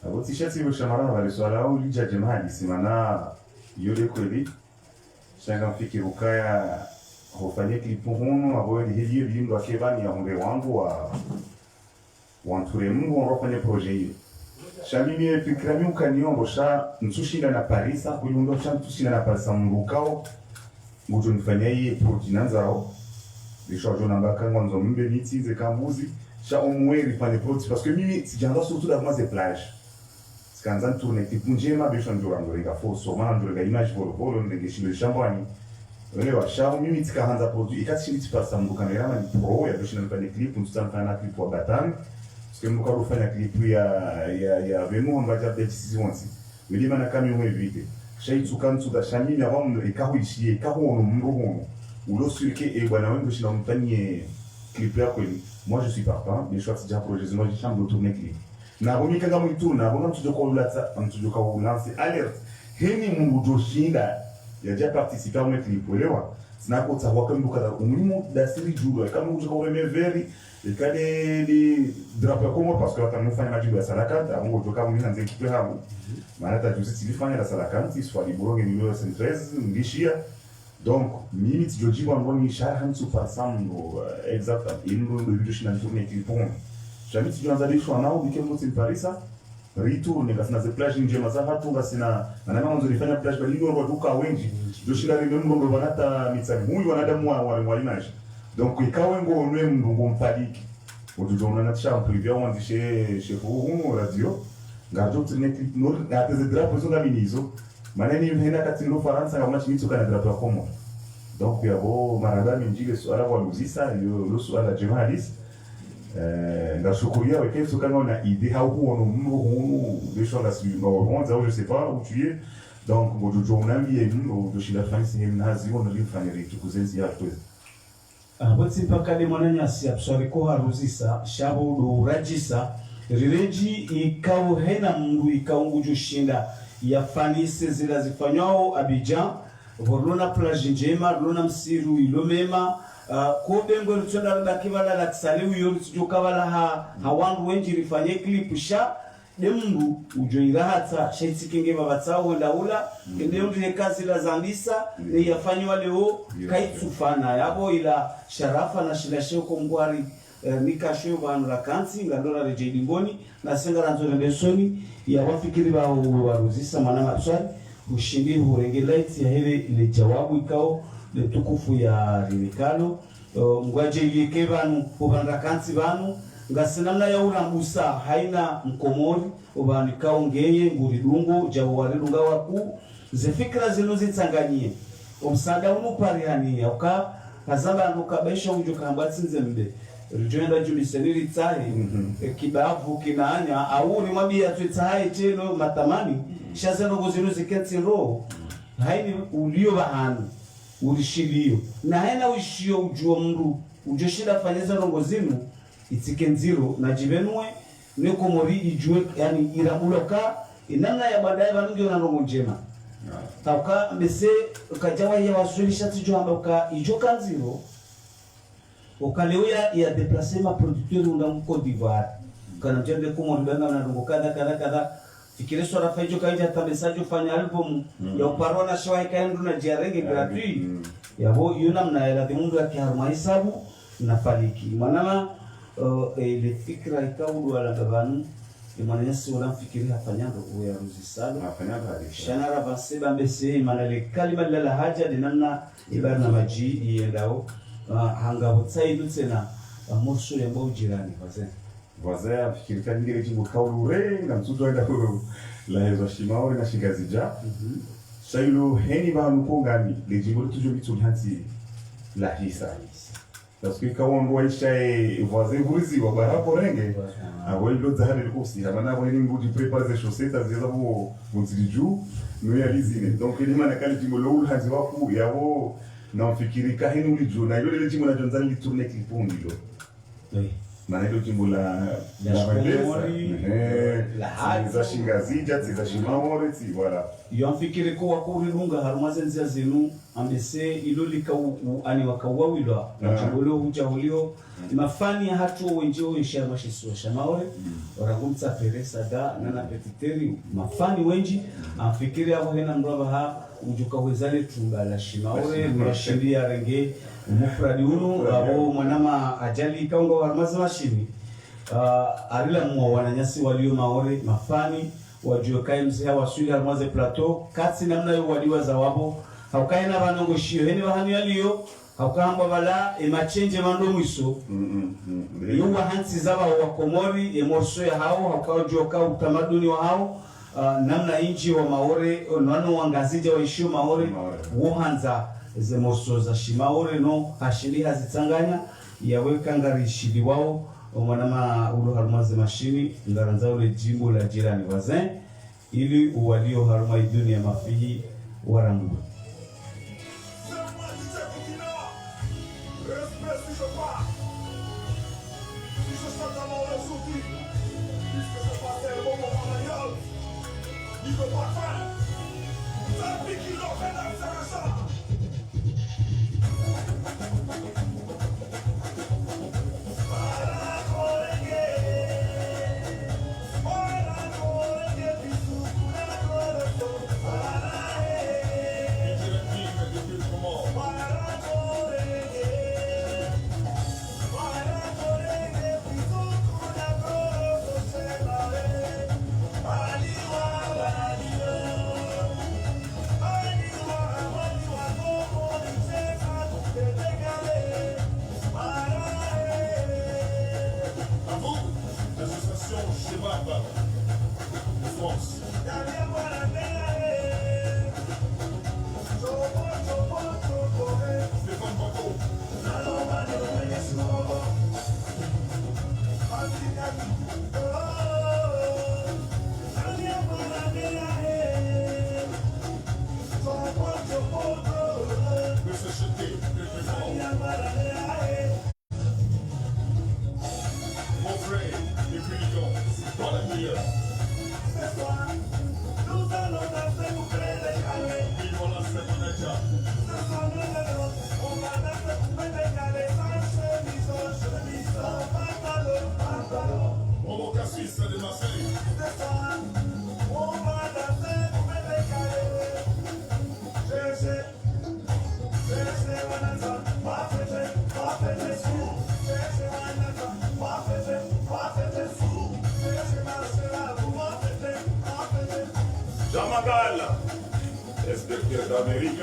aboti shati bo shamarana bali swala au lija jemali simana yole kweli shanga mfiki ukaya hofanye klipu hunu abo ni hiliyo bindo akebani ya hunde wangu wa wanture mungu wanrofanye projet hiyo shamimi fikirami ukaniombo sha ntushinda na Parisa kuyundo sha ntushinda na Parisa mrukao ngujo nifanya hii protinanzao lisho jona mbaka ngwanzo mbe nitize kambuzi sha omweri pale proti parce que mimi sijaanza surtout la moise plage skanza tourner tipunjema bisho ndurando rega foso mana ndurega image volvo ndegeshile shambani wale wa sha mimi tikaanza produit ikati nitipasa mbukamera ni pro ya bisho nipande clip ntutafanya clip wa batang kemu kwa kufanya klipu ya vemu mbaja betisi wansi milima na kami mwe vite shaitu kantu da shamini avant ikahu ishie ikahu ono mrugono ulo surke e bwana wengo shina mtanie klipu ya kweli moi je suis partant les choix déjà projet moi je chambre de tourner clip na bomi kanga mu tourna bona mtujoka ulata mtujoka ulanse alert heni mungu joshinda ya déjà participer à mon clip elewa sinako tsawa kambu kada umulimu da siri juro kama ujoka ureme very ikale di drapeau comme parce que quand nous faisons majibu ya salakanta amungo joka mwina nze kipe hamu maana tajuzi tilifanya la salakanta soit liboroge numéro 13 ngishia donc mimi tijojiwa ngoni sharha nsu pasando exact indo do video shina tourner clipon jamais tijoanza lisho nao dike moti Parisa retourne kasina ze plage njema za hatu ngasina na mama nzolifanya plage bali ndo duka wengi joshila rimwe ndo banata mitsani huyu wanadamu wa mwalimaji donc ikawe ngo onwe mndungu mpaliki utujona na tsha privia wandishe chef humu radio ngajo tune clip no ateze drapo zo ngabinizo maneni mhena kati no Faransa kama chimito kana drapo komo donc yabo maradami njile swala kwa luzisa lo swala journalist ndashukuria wekefu kama na idée how ono mno hunu desho la suivre no je sais pas où tu es donc ngojo unambi enu doshila fanisi mnazi ono lifanyeri tukuzenzi ya twezi abotsi pakade mwananyasi abswari ko haruzisa shabo do rajisa rireji ikao hena mungu ikaungujo shinda ya fanisi zila zifanyao Abidjan vorona plage njema rona msiru ilomema ko bengo rutunda lakibala la tsaliu yori tujokabala hawandu wenji rifanye clip sha demungu ujoirahata shaitsikenge babatsawo ndaula ndio ndiye kazi la zandisa ne yafanywa leo kaitsufana yabo ila sharafa na shilashe ko ngwari nikasho banu la kansi ngandora reje dingoni na senga ranzo ndesoni ya wafikiri ba waruzisa mana mapswali ushindi hurengelaiti ya hele ile jawabu ikao le tukufu ya rimikalo ngwaje yeke banu ubanda kansi banu ngasinamna ya urambusa haina mkomori ubanikao ngeye nguridungu jawaridunga waku zefikra zino zitsanganyie umsada umuparihani uka kazamba nukabesha ujuka ambatsinze mbe rujenda juliseniri tsahi kibavu kinaanya au ni mwambia twitsahi teno matamani shazeno gozino ziketsi ro haini ulio bahani urishilio na hena uishio ujua mndu ujoshida fanyeza rongo zinu itike nziro na jivenue niko mori ijue yani iramuloka inamna ya baadaye vanungi na rongo njema tauka mbese ukajawa ya wasulisha tijo hamba uka ijoka nziro ukalewea ya deplacer ma producteur unda Côte d'Ivoire kana mjende kumo ndanga na rongo kada fikire swara faijo kaija tabesajo fanya album ya uparona shwa ikaendu na jiarenge gratuit yabo yuna mna ya mundu ya kiharma hisabu na faliki manama ile fikra ikaudu ala gabanu imanesi wala fikiri hafanyando uya ruzisalo shanara baseba mbese manale kalima la haja dinamna ibarna maji yendao hanga botsaidu tena morso ya mbao jirani wazee afikiri kangire jimbo kaulure na msuto aenda ko la hizo shimaori na shingazija shailu heni ba mukongani le jimbo tujo bitulhanti la hisa parce que quand on ishae voisin vuzi wa barapo renge abo ilo zahari likosi habana bo ni ngudi prepare les chaussettes aziza bo mutiju no yalizine donc ile maana kali jimbo lo ulhanzi waku yabo na fikiri kahini ulijo na ile jimbo na jonzani litourne kipundi lo maana ile jimbo la za shingazija za shimaori voilà yamfikiri ko wakuri lunga harumaze nzia zenu ambese ilo likau ani wakawawilwa jimbo hujahulio mafani hatu wenjeo inshama shiso shamaore oragumtsa peresa da nana petiteri mafani wenji amfikiri hapo hena mraba ha ujuka wezale tunga la shimaore mrashiria renge mufradi unu abo mwanama ajali kaunga harumaze mashini arila mwa wananyasi walio maore mafani wajue kai mzee wasuli harumaze plateau katsi namna yo waliwa zawabo haukaina banongo shio heni bahani yaliyo haukamba bala emachenje mando mwiso yuwa hansi zaba wa Komori emorso ya hao haukajua ka utamaduni wa hao namna inji wa maore nano wangazija waishio maore wohanza ze morso za shimaore no hashiri hazitanganya yaweka ngarishili wao mwanama ulo harumaze mashini ngaranza ule jimbo la jirani wazee ili uwalio haruma iduni ya mafihi warangu Jamagala, inspecteur d'Amérique.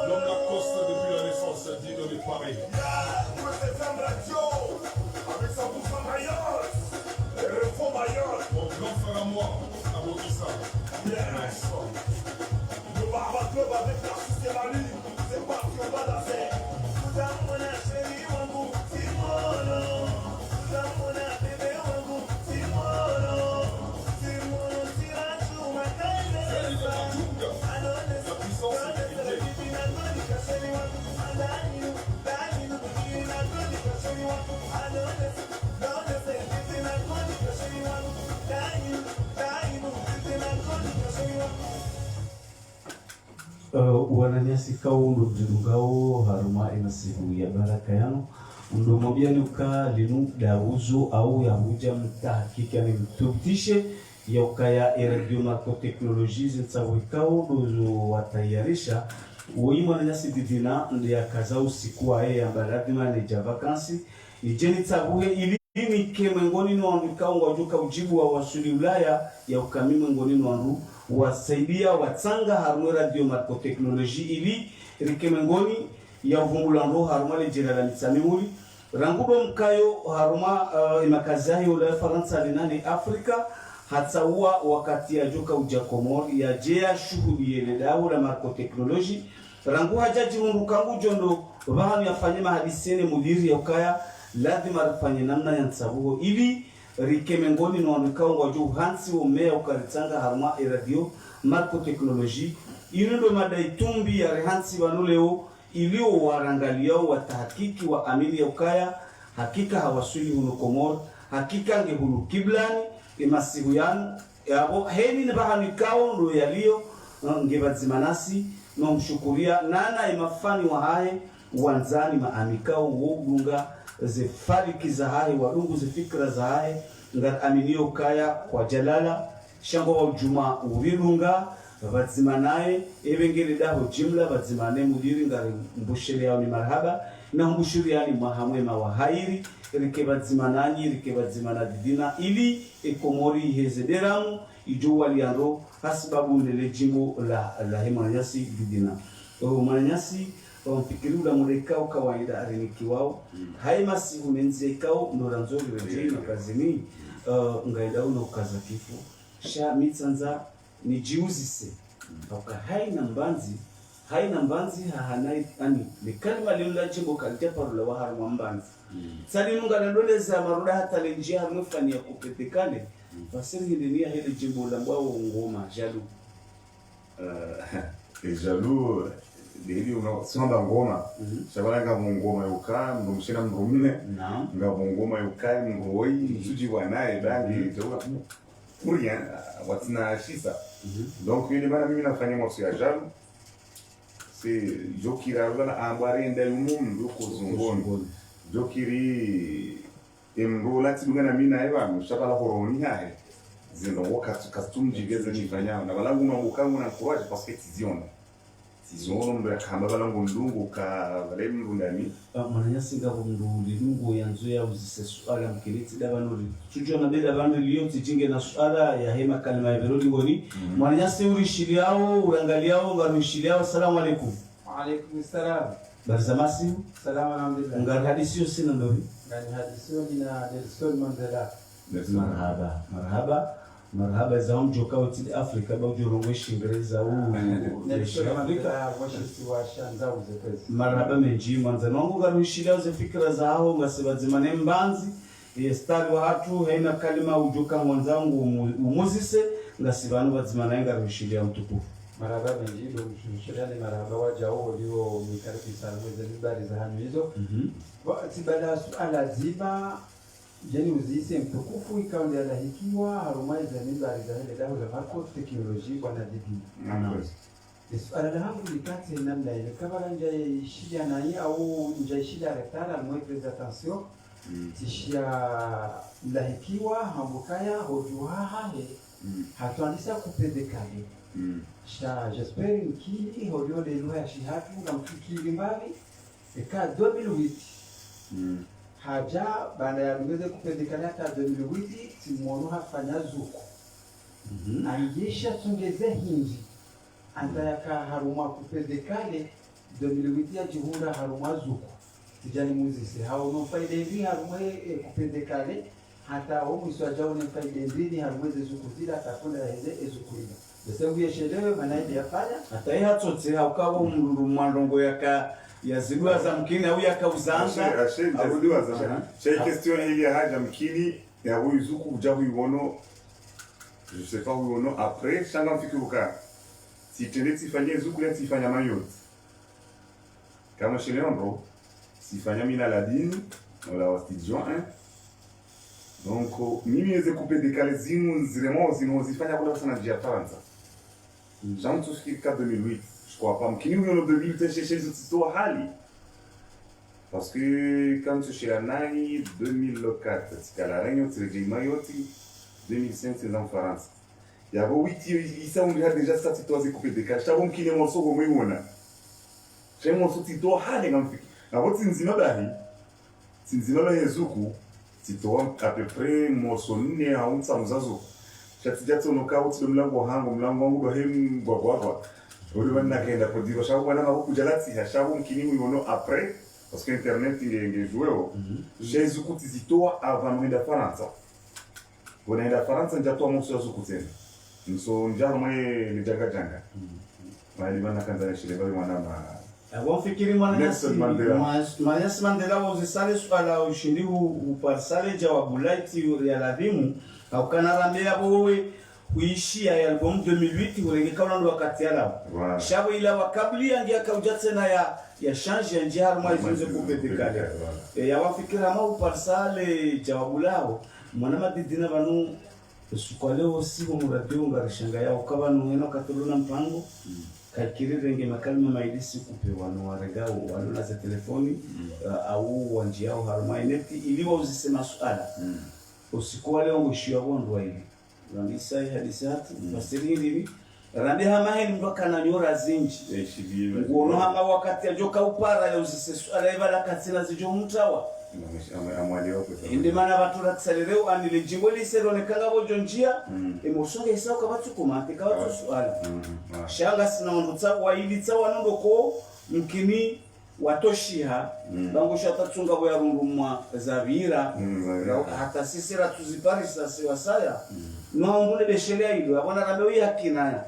L'homme Lacoste depuis la naissance digne de Paris. Avec sa bouche en maillot, et le faux maillot. Mon grand frère à moi, à Maurissa. Yes. Le Barba Club avec l'artiste et la ligue. C'est parti, on va danser. Wananyasi kao ndo mjidungao haruma inasibu ya baraka yano ndo mwambia uka linu dauzo au ya huja mtahakika ni mtubitishe ya ukaya Radio Marco Technologies nsawikao ndo watayarisha uimu wananyasi didina ndo ya kaza usiku wa ya baradima neja vakansi ijeni tabuhe ili ni kemengoni nuandikao ngajuka ujibu wa wasuli ulaya ya ukami mengoni nuandu wasaidia watsanga harumwe Radio Marco Technology ili rikemengoni ya uvumbulango haruma lejera la mitsamimuli rangudo mkayo haruma imakazi yayo la Faransa linani Afrika hatsaua wakati ya joka ujakomor ya jea shughuli yele dawo la Marco Technology rangu hajaji hundukangu jondo vahanu yafanye mahadisene mudiri ya ukaya lazima rafanye namna ya nsabuho ili rikemengoni nuandikao waju hansi umea ukaritsanga haruma Radio Marco Technology ino madaitumbi ya rehansi wanuleo ilio warangaliao watahakiki wa amili ya ukaya hakika hawasuli hunukomor hakika nge hulu kiblani imasihu yanu yabo heni nibahanikao ndo yalio ngebadzimanasi no mshukuria nana imafani wa hae wanzani maamikao wobunga ze fariki za hae wadungu ze fikra za hae ngar aminio kaya kwa jalala shango wa ujuma uvirunga vadzimanaye ebengere daho jimla vadzimane mudiri ngari mbushiri yao ni marhaba na mbushiri yani mahamwema wa hairi rike vadzimananyi rike vadzimana didina ili ekomori hezederamu ijuwa liando hasibabu nele jimbo la hemanyasi didina manyasi wamfikiri ula murekao kawaida areniki wao haimasi unenzi ikao noranzori rejei na kazini ngaida una ukaza kifo sha mitsanza ni jiuzise oka haina mbanzi hahanai ani ni kalima lila jimbo kalite parula wa haruma mbanzi sali nunga naloleza maruda hata lenjia harumufani ya kupetekane fasiri hindenia hele jimbo la mbao ngoma jalu jalu deli unasonda ngoma shabala nga ngoma yuka mrushina mrumne nga ngoma yuka mroi msuji wanae bangi toka kuria watina shisa donc ile bana mimi nafanya morceau ya jalu parce jokiri arula ambare nda yumundu kuzungoni jokiri emrola tidungana mina eva mshaka la horoni hae zino wakati kastumjigeze nifanyao na balangu mangukangu na courage parce que tiziona ndo kamba balangu ndungu ka vale mrundani mananyasi ngabo mruli ndungu yanzu ya uzise suala mkiliti dabanuri tujo na bela bandu liyo tijinge na suala ya hema kalima ya verodi ngoni mananyasi urishiliao urangaliao ngarushiliao. Assalamu alaikum. Wa alaikum salam. Barzamasi salam alhamdulillah. Ngar hadisio sina ndori ngani hadisio na Nelson Mandela. Marhaba za mjoka wati Afrika ba ujorongweshi Ingereza Nelson Mandela washisi wa shanza uzepezi. Marhaba menji mwanza wangu garushiliao ze fikra zao ngasibazimane mbanzi stari wa hatu haina kalima ujoka mwanzangu umuzise ngasibanu bazimana ngarushiliao mtukufu. Marhaba menji ndo mshirishiliani marhaba wajao liyo mikaribi sana mweze libari za hanyu hizo. Tibada suala zima jeni uzise mtukufu ikaondia lahikiwa harumai za nibari za hele dahu za marko teknoloji bwana didi. Suala la hangu likati namna ile kabala nja shida na hii au nja shida retara mwe presentation tishia lahikiwa hambukaya hojuhaha he hatuandisa kupedekali. J'espère qu'il holio de loi ya shihatu na mfikiri mbali eka 2008 haja bana ya ngeze kupendekana hata 2008 timono hafanya zuku angesha tungeze hindi anda yaka haruma kupendekale 2008 ya jihunda haruma zuku tijani muzisi hao no faida hivi haruma kupendekale hata homu iswajao ne faida hivi haruma zuku zila takunda heze zuku ile Desengu yeshelewe manaidi yafanya hata hii hatote haukawa mwandongo ya zilua za mkini au yakauzanga ashe zilua za chay question hili haja mkini ya huyu zuku uja huyu wono je sais pas huyu wono après shanga mfikiruka si tende tifanye zuku ya tifanya mayot kama sheleondro sifanya mina la dini wala wastidion donc mimi niweze kupendekale zinu ziremo zifanya kula sana njia Faransa. J'aime tout ce qui est cas 2008. Je crois pas. Qui nous en 2008 chez les histoires hali. Parce que quand tu chez la Nani 2004, c'est à la Réunion, c'est le Mayoti 2005 c'est en France. Il y a 8 ils sont déjà ça tu dois couper des caches. T'as bon qui les morceaux au moins. J'ai un morceau tu dois hali comme fait. Alors tu n'zima bahi. Tu n'zima bahi zuku. Tu dois à peu près morceau né à un samzazo. Chatijatu nokao tilo mlango wangu ndo hemu gwagwagwa uli wana kenda kodiwa shabu wana mabuku jalati ya shabu mkini uyono après parce que internet inge joueo j'ai zukuti zitoa avant mwenda Faransa wanaenda Faransa njatoa moso ya zukuteni nso njaro mwe janga mali bana kanza shile bali mwana wafikiri Nelson Mandela wazisale swala ushindi uparsale jawabu laiti ya ladhimu au kanarambia bowe kuishia ya album 2008 urengeka ndo wakati yala shabu ila wakabli angia kauja tena ya change ya njia harma ifunze kupedekale ya wafikira ma uparsale jawabu lao mwana madidina banu sukwaleo sibo muradio ngarishanga yao kabanu eno katuluna mpango kakiri renge makalima maidisi kupewa no waregao walona za telefoni au wanji yao harma ineti iliwa uzisema suala usikuwa leo ngishia bondo hivi randisa hadisi hati fasiri hivi rande hama heli mpaka na nyora zinji uono hama wakati ajoka upara ya uzise suala ibala katina zijo mutawa indi mana batura tsalireu anile jimbo lisero nekanga bojo njia emosonga isao kabatu kumate kabatu suala shanga sina ndutsa wa ili tsawa ndoko mkini watoshiha bango shatatsunga boya rungumwa zavira hata sisira tuziparisa siwasaya no mbule beshelea ido abona rabe yakina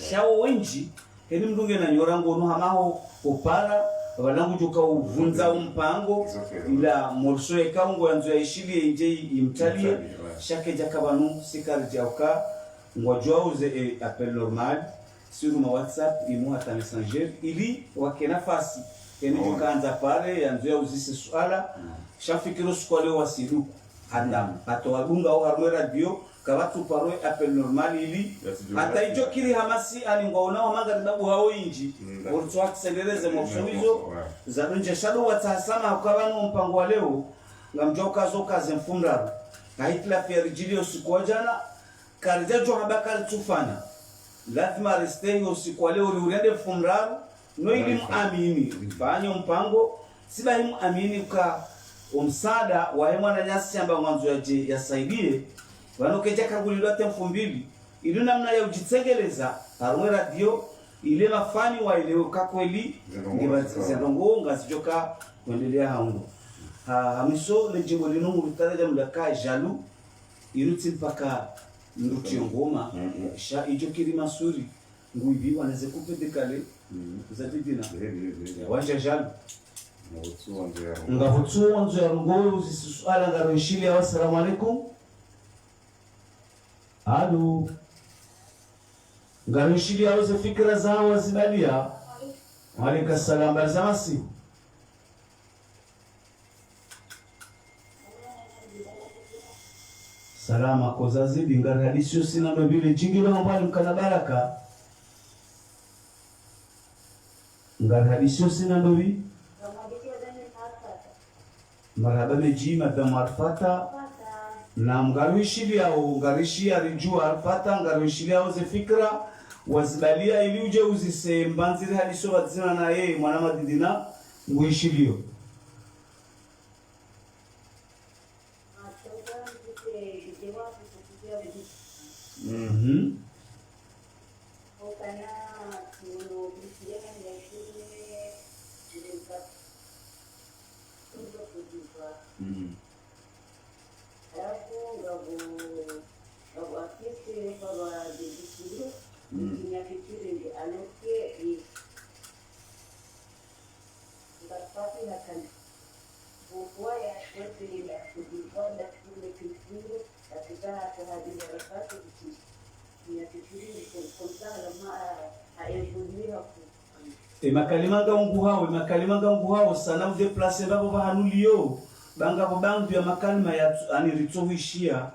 shawo wenji heni mdunge na nyorango no hamaho opara balangu joka uvunza umpango ila morso ekango yanzu ya ishili inje imtalie shake jakabanu sikari jauka ngwajwa uze appel normal sur ma WhatsApp imo hata messenger ili wakena fasi eni tukaanza pale yanzu ya uzise swala shafikiro swale wasiluku andam pato wabunga au harwe radio kawatu parwe appel normal ili hata hicho kili hamasi alingona wamanga dabu hao inji urtwa kusendeleze mofshoizo za nje shado watasama ukabano mpango wa leo ngamjoka zoka zemfumra haitla ferijili usiku wa jana karijajo habakari tufana lazima restei usiku wa leo uriende fumraru no ili muamini fanye mpango siba himu amini uka umsada wa mwana nyasi amba mwanzo yasaidie wanokeja kagulilwa temfu mbili ili namna ya ujitsengeleza harwe radio ile mafani wa ile kakweli ngibazendongo ngazijoka kuendelea haungo hamiso le jimbo lino mutaraja mlaka jalu iruti mpaka nduti ngoma sha ijokiri masuri nguibi waneze kupedekale uzatidina wanja jalu ngavutsu wanzo ya rungo uzisuala ngaroshili ya assalamu alaikum alo ngaroshili ya uze fikra zao wazibalia walika salam barzamasi salama kozazidi ngarhadisio sina mbele jingilo mbali mkana baraka ngarhadisio sina ndovi marhaba meji madam arfata na mgarishili au ngarishi alijua arfata ngarishili au ze fikra wazibalia ili uje uzise mbanziri hadiso wazina na yeye mwana madidina nguishilio makalimanga ungu hao sana ude place babo bahanulio banga bobangu ya makalima ya ani ritowishia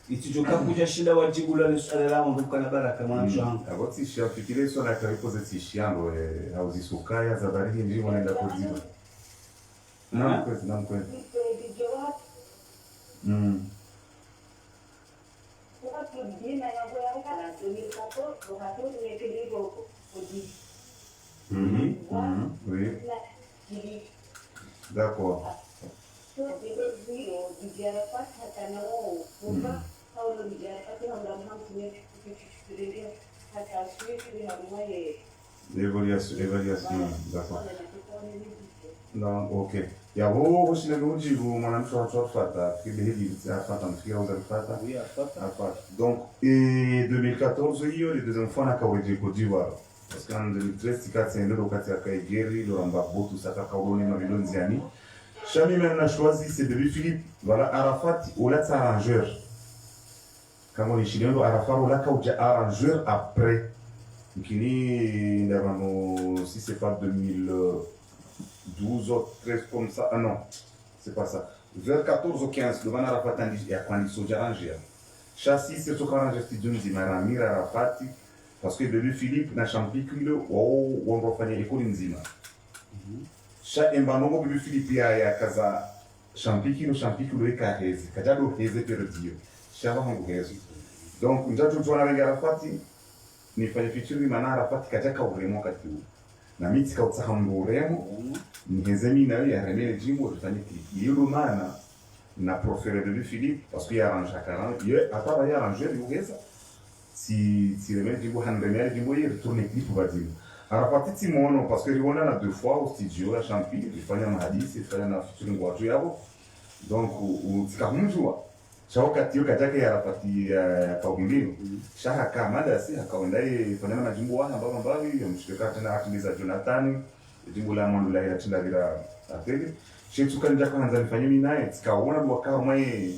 itijoka kuja shinda wajibu la swala la mungu na baraka mwanangu wangu aboti shia fikire swala karipoze tishiando hauzisukaya za baridi ndio wanaenda kuziba na mkwezi oui. D'accord. L'évaluation, d'accord. Non, ok. Ya wo shile loji vous mwanamke wa fata kibehili afata mfikia au fata. Oui, afata. Donc et 2014 hiyo les deux enfants na kaweje Côte d'Ivoire. Parce qu'en 2013 tikati ndio wakati akaigeri lo ambapo tusaka kauloni na vilonziani. Chami même a choisi c'est Bébé Philippe. Voilà Arafat ou là arrangeur. Kama ni shile ndo Arafat ou là kauja arrangeur après. Kini ndavano si c'est pas 2012 ou 13 comme ça. Ah non, c'est pas ça. Vers 14 ou 15 le van Arafat andi ya kwani soja arrangeur. Chassis c'est ce arrangeur tidunzi maramira Arafat. Parce que Bébé Philippe na champikilo wao wangofanya ekoli nzima. Sha embanongo Bébé Philippe ya kaza champikilo eka hezi. Kajado hezi perdio. Sha wangu hezi. Donc njatu tuona wengi Arafati ni fanya featuring mana Arafati kajaka uremo kati huu. Na miti kautsaha uremo ni hezemi na ya remele jimbo tutanye clip. Yelo mana na profere Bébé Philippe parce que ya arrange akaran. Ye ataba ya arranger yuheza. Si remet du bois handemel du bois retourner clip va dire Arafat timono parce que on a deux fois au studio à Champi il fallait un hadith il fallait un featuring watu yabo donc u tikamunjua chao katio katake ya Arafat ya kaungilio shaka kama dasi akaondaye fanya na jimbo wa ambao yamshirika tena atimiza Jonathan jimbo la Mondula ya tinda bila atege shetu kanja kwanza nifanywe naye tikaona bwaka mwe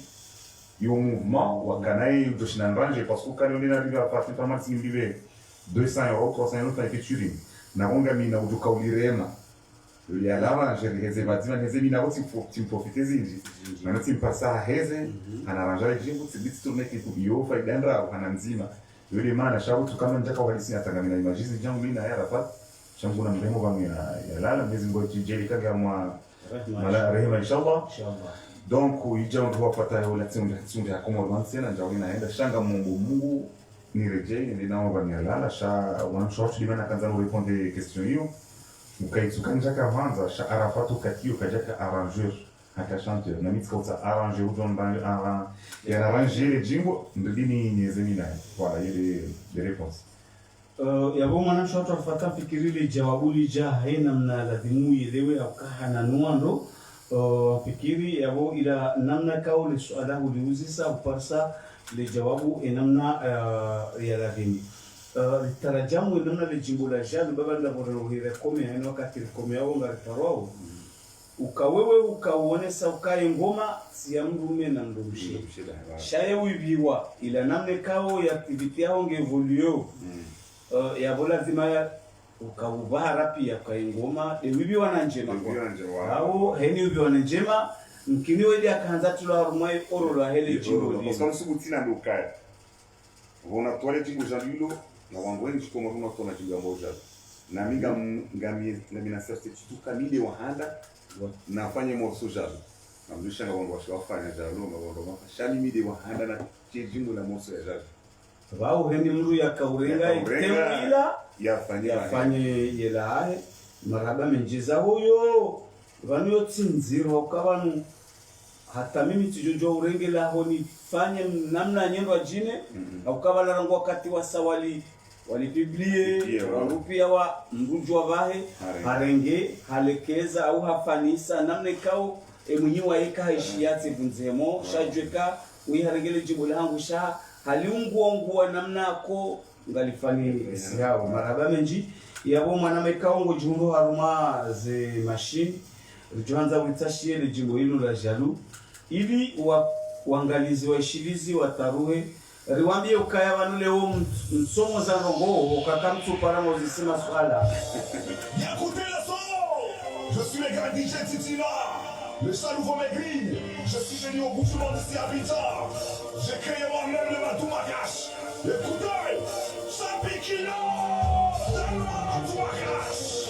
yo mouvement wakanaye udoshinanranje parce que quand on est arrivé à partir de Martin Bibe 200 €, 300 € fait featuring na ronga mina uduka ulirema yule alama heze bazima heze mina wote timprofite zinji na timpasa heze anaranja jimbo tibiti tourner ku bio faida ndra ana nzima yule maana shauri kama njaka walisi atangamina imagizi jangu mina ya rafat shangu na mremo bangu ya lala mezi ngo tijeli kaga mwa mala rehema inshallah donc ija ndo wapata yule tsunde ya komo wansena njao inaenda shanga mungu ni rejei ndi nao bangu lala sha wanamshauri limana kanza no répondre question hiyo mukaitsukanja kavanza sha arafatu katio kajaka arrangeur haka chanteur na mitskotsa arrangeur don ban ya arranger le jimbo ndini nyezemina voilà les réponses yabo mwana shoto afata fikirile jawabu lija haina mna lazimu yelewe au kahana nuando fikiri yabo ila namna kauli suala uliuzisa uparsa le jawabu enamna ya ladini tarajamu namna le jimbo la jadu baba ndaboro hirekome hano wakati rekome yao ngariparwao ukawewe ukauonesa ukaye ngoma siya mrume na mrushi shaye wibiwa ila namne kao ya activity yao ngevolio ya bola zima ukawubara pia kwa ngoma wibiwa na njema kwa au heni wibiwa na njema mkini wedi akaanza tula rumai oro la hele jimbo parce que subutina ndo kaya vona toile jimbo jalilo na wangweni chikomo runo tona jimbo moja na minga ngami na mina certitude kamile wahanda nafanye morceau jalo na mdishanga wangu wafanya jalo na wangu shali mide wahanda na jimbo la morceau ya jalo wao heni mru ya kaurenga itemila yafanye yelahe maraba menjiza huyo vanu yotsinziro ukabanu hata mimi tijojo urengela honi fanye namna nyendo jine ukabala rango wakati wa sawali walipiblie warupia wa mrujwa vahe harenge halekeza au hafanisa namna kao mwenyewe yeka haishiyati vunzemo shajweka uiharengele jimbo langu sha haliunguongua namna ko ngalifani yao maraba menji yabo mwana mekaongo jundo haruma ze machine rijoanza witashie le jimbo hilo la jalu ili waangalizi waishilizi wataruhe riwambie ukaya wanu leo msomo za rongo ukakamtu paramo zisema swala Écoutez le son. Je suis le grand DJ Titila, le chat nouveau maigri. Je suis venu au bout du monde ici à Abidjan. J'ai créé moi-même le Matou Magash. Écoutez, Chapikino, donne-moi Matou Magash.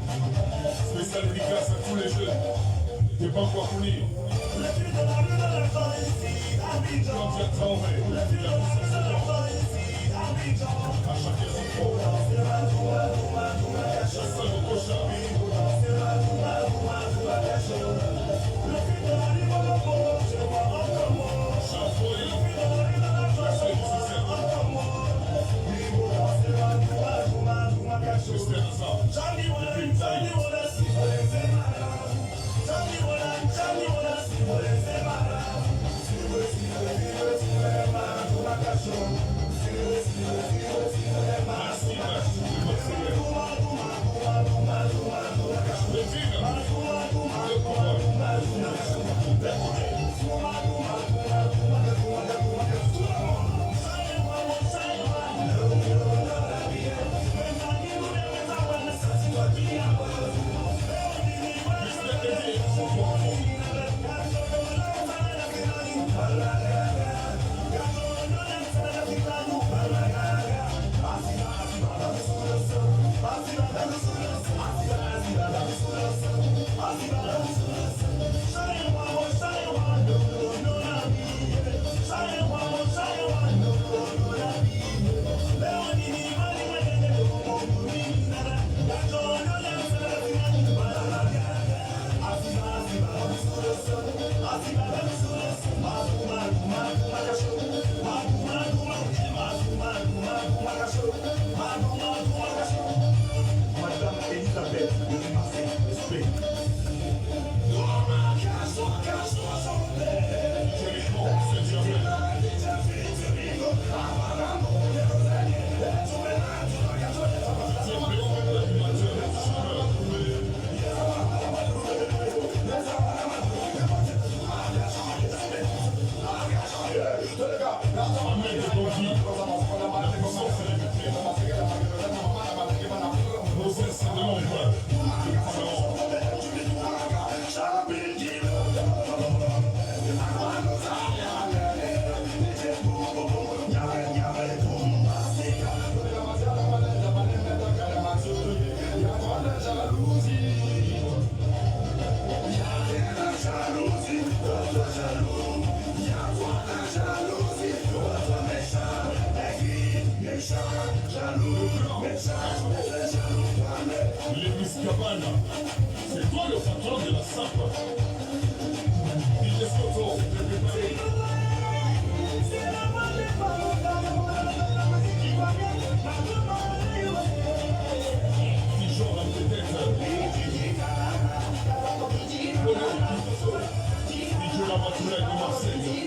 Spécial dédicace à tous les jeunes. T'es pas encore connu. Claudia Traoré, la puissance de l'or. À chacun son tour. Chassin de Cocha. L'église Cabana, c'est toi le patron de la sape. Il est photo, Dijon a peut-être. Dijon la Matura de Marseille.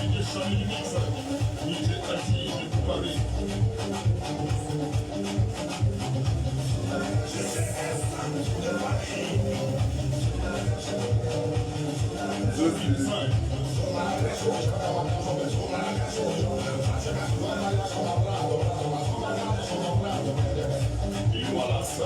Il est Chamil Mix. Il est Tati de Paris. Et voilà ça.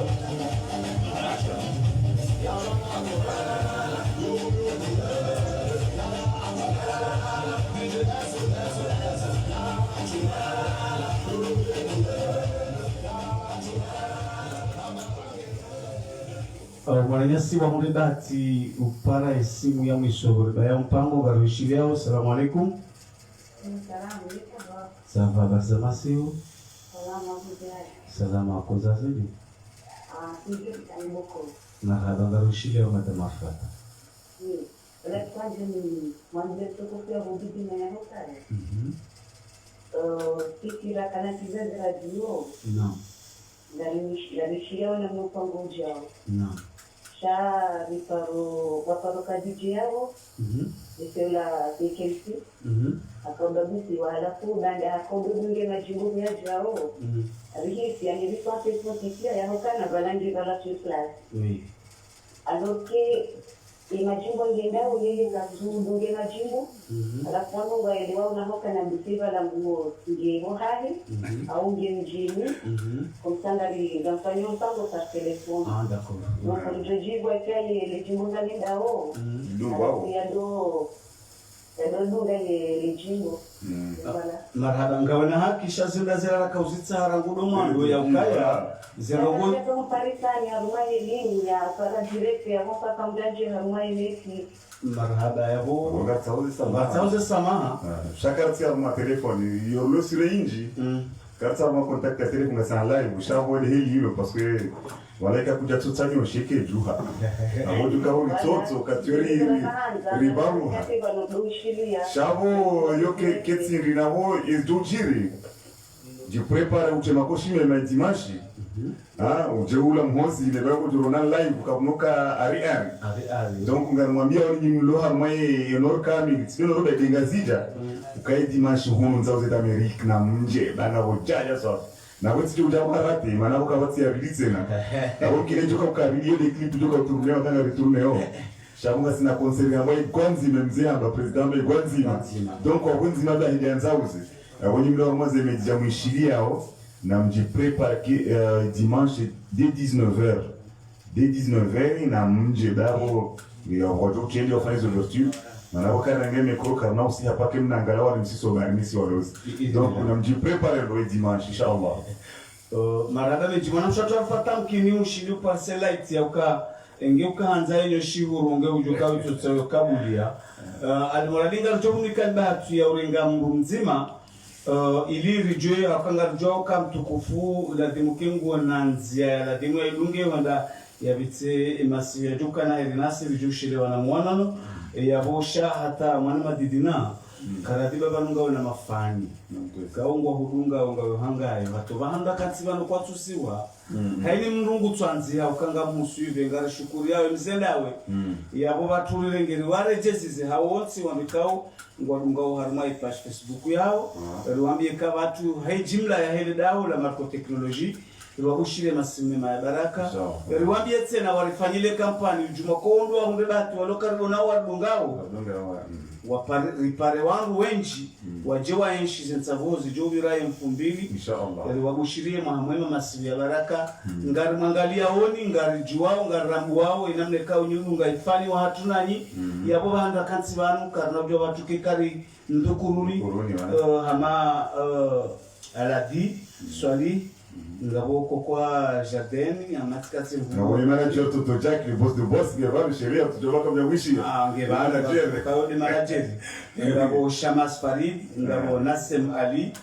Mwananyasi wa mudebati upara esimu ya mwisho baya mpango garushiriao. Assalamu alaikum. Sava basamasiu. Salama kozazidi. Na haba garushiriao madamafata. Fikira kana kizazi radio. Naam. Garushiriao na mpango ujao. Naam. Sha riparo waparoka DJ yao la vacancy akaondobusi halafu baada ya kondunge majimbo ya jao alihisi yani vipate potikia ya hokana balangi bala class alors que imajimbo ngendao yeye kazunguke majimbo halafu wangu waelewa unahoka na msiba la nguo ngemo hali au ngemjini kumsanga ligamfanyo mpango kwa telefoni d'accord donc je dis ouais qu'il les jimbo ngendao ya do les jimbo marhaba ngawana haki shazunda zera kauzitsa harangudo mwandu ya ukaya zerogo kwa parisani arumai lini ya para direct ya mofa kamdaje arumai leki marhaba yabo Gatauze samaha chaque ma téléphone yo sire inji karta ma contact ya téléphone sa live shabo de hili parce que walaika kuja tutani osheke juha abo duka ho mitoto katiori ribaru shabo yoke ketsi rinavo izujiri ji prepare uchema koshime ma dimanche ujeula mhosi ile bako turona live kabunoka ari donc ngamwambia wani mloha mwaye enor kami sino robe dingazija ukai dimanche hono nzauze d'Amérique na mje bana hojaja so na wetsi ujaba rate mana ukabati ya bilitsena abo kile joka ukabili ile clip joka tourner dans le tourneo shabunga sina concert ya mwaye kwanzi memzea ba president mwe kwanzi donc kwa kwanzi mabla hidanzauze wani mloha mwaze media mwishiria ao na mji prépare dimanche dès 19h. Dès 19h, na mji dabo ya wajo kendi ofanye ouverture. Na wakana ngeme micro karna aussi hapa kemna ngalawa ni msiso barnisi walozi. Donc na mji prépare le dimanche inshallah. marada mejimana mshato afata mkini ushilu parcelite ya uka engeuka hanza yenyo shihuru nge ujuka ututsayo kabulia. Almoradinga ntomunika bahatu ya urenga mbu mzima ili rijwe akanga joka mtukufu la dimukingu na nzia la dimu ya ilunge wanda ya bitse imasi ya joka na irinasi rijushile wana mwanano ya bosha hata mwana madidina karadiba banunga na mafani kaungwa hudunga unga yohanga ya watu bahanda katsibano kwa tusiwa haini mrungu twanzia ukanga musuive ngara shukuri yawe mzendawe yabo baturire ngeri warejezize hawotsi wamikao ngwarunga harumai page Facebook yao ruambie ka watu hai jimla ya hele dao la marco technologie ruabushire masime ma baraka ruambie tena warifanyile kampani juma kondo hunde batu walokaribu na wadungao wapare wangu wenji wajewa enshi zensavozi jovira 2000 inshallah yali wabushirie mahamwema masivi ya baraka ngari mwangalia oni ngari juwao ngari rambu wao inamne kao nyunu ngaifani wa hatunanyi yabo banda kansi banu karna byo batuke kari ndukururi hama aladi swali ngaboko kwa jardin amatikati na wale manager toto Jack le boss de boss bien va chérie tu dois comme wishi ngeba kwa de manager ngabo Shamas Farid ngabo Nasem Ali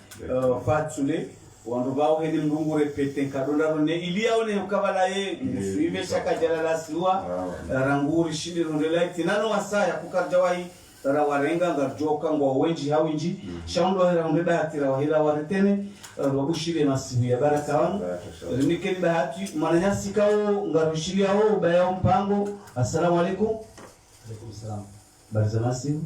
Fatsule wandu bao hedi mrungu repete kadonda ronde iliaone ukabala ye musuive shaka jalala siwa ranguri shidi rondela tinano wasaya kukarjawai tara warenga ngarjoka ngo wenji hawinji shaundo hera undeda atira wahila waretene wabushire masibu ya baraka wangu nikeni bahati mananyasi kao ngarushiria ho baya mpango. Assalamu alaikum. Alaikum salam. Bariza masibu.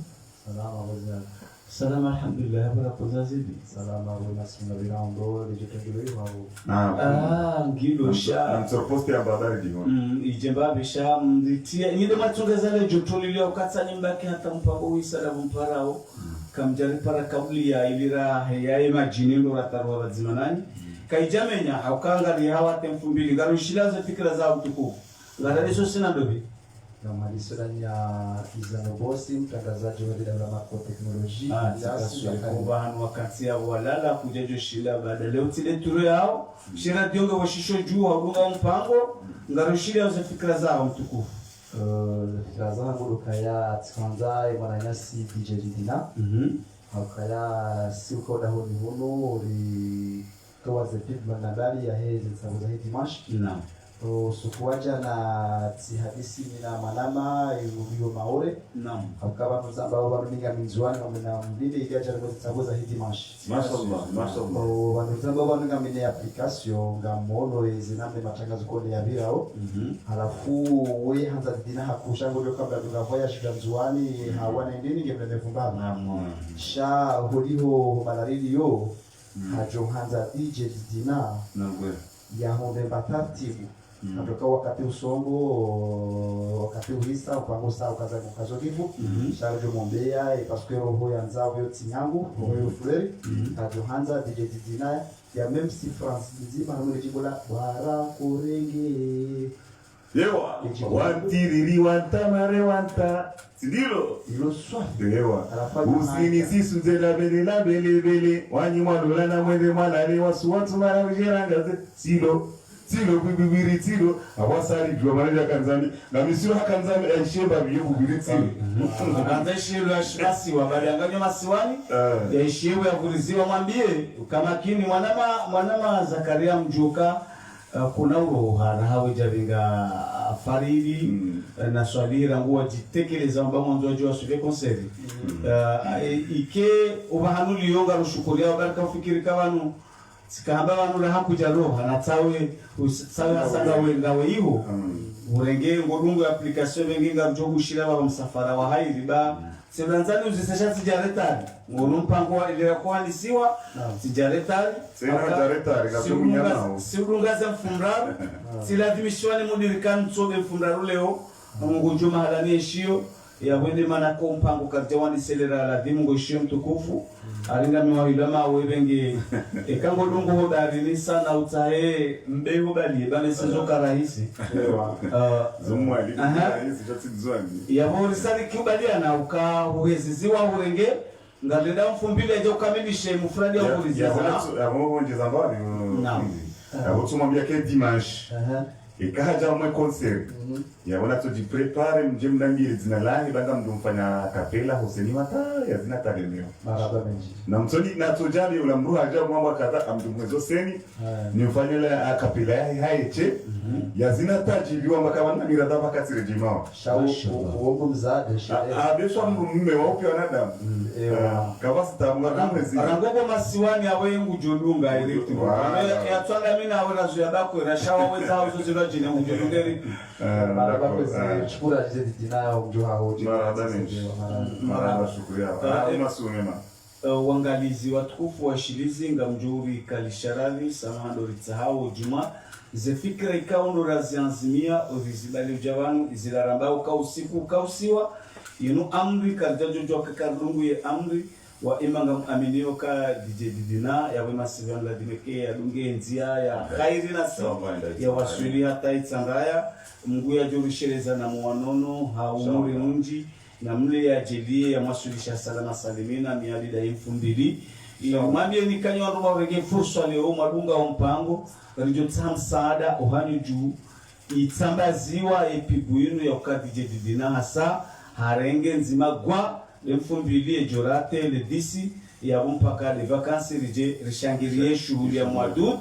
Salama wazee. Salama alhamdulillah baraka zazibi. Salama wanasimama bilango lijitendelewa au. Ngilo sha. Mtoroposte ya badari diwa. Ijemba bisha mditia nyide matungeza le jotolilio katsa nymbaki hata mpango wisala mparao. Kamjari para kabli ya ilira ya majini ndo ratarwa bazimanani kaijamenya haukangari hawa temfu mbili ngarushilazo fikra za mtukufu ngaraliso sina dobi kama lisolanya izano bosi mtangazaji wa dada Marco Technology kwa hanu wakati ya walala kujajo shila baada leo tile turu yao shira diongo washisho juu wadunga mpango ngarushilazo fikra za mtukufu fikra zangu lukaya tsanza imananyasi DJ Dina hakaya siuko dahoni huno uri towards the feedback nabali ya hezi sababu hii dimash naam sukuaja na tihadisi na manama iyo maore naam hakaba mzamba wa runinga minzwani na mbili iliaja kwa sababu hii dimash mashallah wanuzamba wa runinga mine application ngamono izinambe matangazo kone ya birao halafu we hanza dina hakusha ngojo kabla tukavoya shida mzwani hawana ndini ngembe fumbana naam sha holiho malaridi yo hajo hanza DJ Dina nangwe ya honde batatibu natoka wakati usongo wakati uhisa upango saa ukaza kukazokivu shajo mombea parce que roho yanza yo tinyangu roho fleri hajo hanza DJ Dina ya même si France nzima na jibola wara kurenge yewa wantiriri wantamare wanta sidilo ilo swa yewa usini sisu zela bele wanyi mwadola na mwende mwalale wasuwatu mara ujerangaze silo bibiri silo awasali jwa manaja kanzani na misiro hakanzani aisheba biyo bibiri silo Anza shilo ya shirasi wa balianganyo masiwani ya ishiwe ya kuriziwa mwambie kamakini mwanama Zakaria Mjuka kuna urohana hawe javinga Faridi na swalira nguwa jitekeleza mba mwanzo wajua suve konseri ike ubahanuli yonga rushukuria wabarika ufikiri kawanu sikahamba wanu la haku jaroha na tawe asanga wengawe iho urenge ngorungu ya application venginga mjogu shira wa msafara wa hairi ba sebanzani uzisesha tijaretari ngonu mpango wa ilera kwa nisiwa tijaretari siurungaza mfumraru siladimishwani mudirikani msobe mfumraru leo mungu mahalani eshio ya wende manako mpango karjawani selera ladhimu ngoishio mtukufu alinga miwahilama webenge ekango dungu hodarini sana utahe mbeho bali bame sezoka rahisi zumwali rahisi jati dzwani ya borisani kubaliana uka uheziziwa urenge ngalenda mfumbile je ukamilishe mufradi wa kurizana ya bonje zambari naam ya botumwambia ke dimanche ikaja mwe concert yabona to jiprepare mje mnambie zina lani banga mdomfanya kapela Huseni Mata ya zina tagemeo maraba menji na mtoni na tojali ula mruha ajabu mambo kadha amdumwezo seni ni mfanye la kapela haiche ya zina tajiliwa makawana mirada pakati rejimao shawo uongo mzade besho mume wa upya wanadamu kabasi tamwa kamezi arangogo masiwani awengu jodunga iriti ya twanga mina awera zuya bako rashawa weza hauzo zilo jine mjodunga iriti maraba kwezi chukura jezi Dina mjoha hoji maraba shukuria masume uangalizi watukufu wa Shilizinga mjuri kalisharali samahando ritahao juma zefikra ikaundo razianzimia ovizibali ujawanu izilarambao kausiku kausiwa yinu amri karjajo jwa kakarungu ye amri wa imanga aminio ka DJ Didina ya wema sivan la dimeke ya dunge nzia ya khairi nasi ya waswili hata itsangaya mgu ya jorishereza na muwanono haumuri nunji na mle ya jelie ya mwasulisha salama salimina miadi da infundili mwambie ni kanyo aruma rege fursa leo madunga wa mpango rijota msaada uhanyu juu itambaziwa epibuinu ya ukati DJ Didina hasa harenge nzima gwa lemfumbilie jorate le disi ya mpaka le vacances rije rishangirie shughuli ya mwadut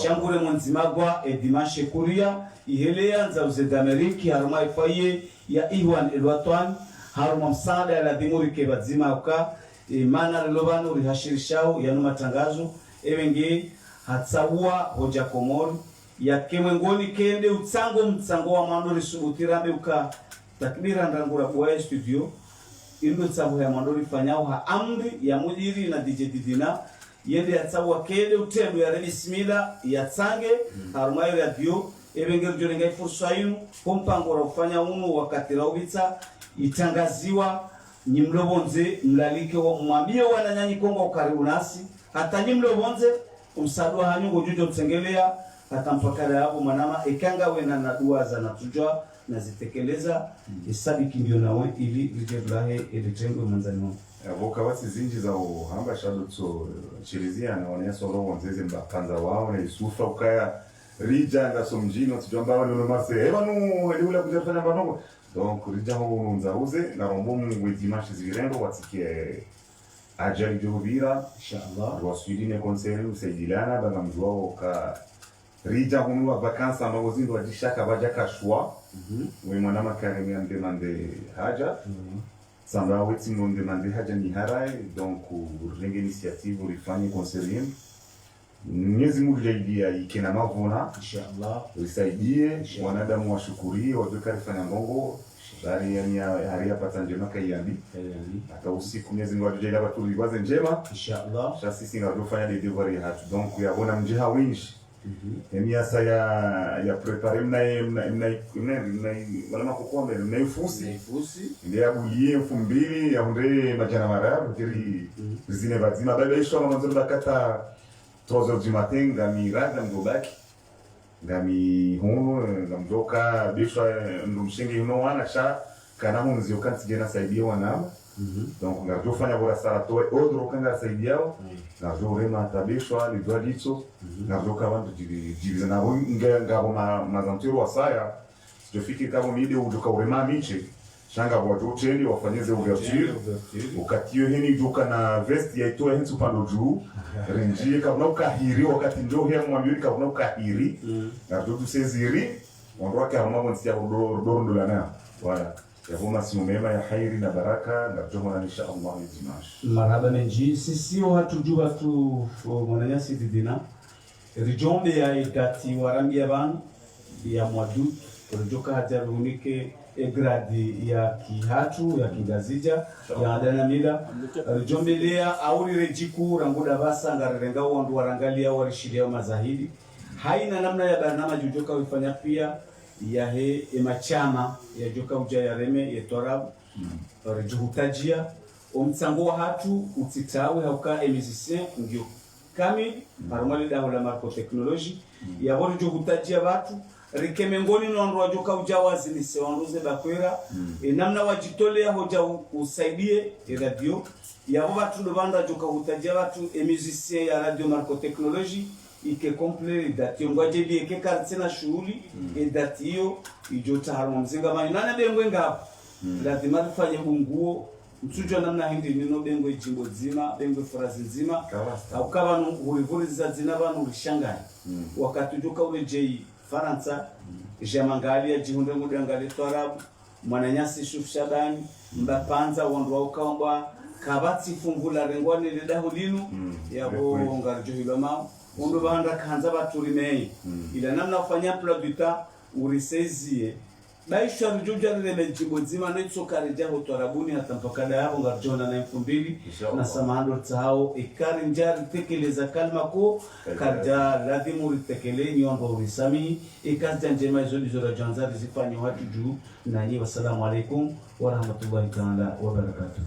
shangure mwanzimagwa e dimanche kuria ihelea nza uzeda Ameriki haruma ifaye ya Iwan Elwatwan haruma msaada ya ladimuri ke bazima uka mana lobano rihashirishao ya matangazo ewenge hatsawa hoja komori ya kemwengoni kende mtsango wa mandori subutirambe uka takbira ndangura kwa studio indo tsabu ya mandori fanyao ha amri ya mujiri na DJ Didina yende ya tsabu wa kende utendo ya relismila ya tsange harumayo radio ebenger jorenga fursa yinu kompango ra kufanya unu wakati raubitsa itangaziwa nyimlobonze mlalike wa mwambie wananyanyi kongo ukaribu nasi hata nyimlobonze umsadwa hanyungo jujo tsengelea hata mpakala hapo manama ikanga wena na dua za natujwa na zitekeleza isabi kindio nawe ili lijeblahe elitengwe manzani wangu avoka wasi zinji za uhamba shadutso chirizia na waneso roho nzeze mbakanza wao na isufa ukaya rija nga somjino tujamba wale nomase ebanu eliula kujafanya banongo donc rija ho nzauze na rombo mu dimanche zirendo watikie ajali jovira inshallah waswidine konseri usaidilana banga mjwao ka rija hunu wa vacances ambazo zindo wajishaka baja kashwa we mwanama karemi andemande haja samba weti no demande haja ni harai donc renge initiative urifanye konserie Mwenyezi Mungu jaidia ikena mavuna inshallah usaidie wanadamu washukurie watoka rifanya mbongo bari yani haria pata njema kayambi hata usiku Mwenyezi Mungu ajaida watu liwaze njema inshallah sasa sisi ngafanya des devoirs hatu donc yabona mjeha wingi emiasa ya prepare mna wala makokombe mna ifusi ndio abulie 2000 ya hunde majana marabu tiri zine bazima baba isho mwanzo bakata 3h du matin ngami rada ngobaki ngami hono ngamjoka bisho ndumshingi uno wana sha kana hunzi ukanti jena saidia wanama donc ngajofanya bora sala toe odro kanga saidiao na jorema tabishwa lidwa ditso na joka bantu divize na ngabo mazantiro wasaya sijofiki kama mide ujoka urema miche shanga wajoteli wafanyeze ouverture ukatio heni joka na vest ya itoa hensu pando juu renjie kabla ukahiri wakati ndio hema mwambiri kabla ukahiri na jodu seziri wandwa kama mwansia rodo lana wala yavuma siumema ya khairi na baraka na jomona insha Allah dimash marhaba menji sisi hatujua tu mwananyasi Didina rijombe ya ikati warambia banu ya mwadu rijoka hata runike gradi ya kihatu ya kigazija ya adana mila rijombe lea auri rejiku ranguda basa ngarenga wandu warangalia warishiria mazahidi haina namna ya barnama jujoka wifanya pia ya he emachama ya joka uja ya reme ya torab rijuhutajia omtsango wa hatu utitawe hauka emisise ngio kami marumali daho la marko technology ya bori juhutajia watu rikemengoni nondo wajoka uja wazilise wanduze bakwera namna wajitolea hoja usaidie radio ya watu ndobanda joka hutajia watu emisise ya radio marko technology ike komple dati ngwaje bi ike kartsena shughuli dati hiyo ijota harmo mzinga mani nana bengwe ngapo lazima tufanye bunguo mtujo namna hindi nino bengwe jimbo zima bengwe farazi nzima au kama urivuri za zina banu ulishangai wakati ujoka ule jei Faransa jamangalia jihunde mudangali twarabu mwananyasi Shuf Shabani mbapanza wandu wa ukaomba kabati fungula rengwani ledaho linu yabo ngarjo hilomao ondo banda kanza baturimei ila namna ufanya produita urisezie baisha rujuja lele jimbo zima netsoka rejaho twarabuni hata mpaka yabo ngarjona na 2000 na samando tsao ikari njari tekeleza kalma ko karja lazima uritekele nyombo urisami ikazja njema hizo ndizo janza zifanye watu juu na nyinyi. Wassalamu alaikum wa rahmatullahi ta'ala wa barakatuh.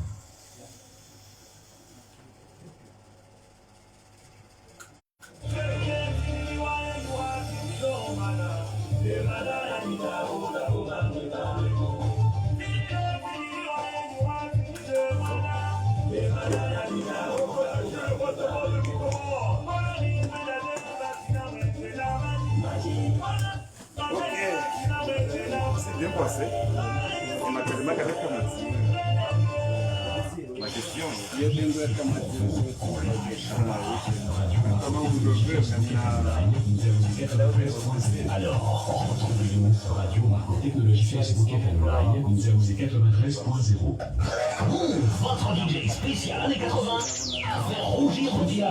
bien passé. On a tellement qu'à faire ma question. Comment vous devez alors, retrouvez-nous sur Radio Marco Technologie Facebook FM Live, Windsor 93.0. Votre DJ spécial années 80, avec rougir rougir.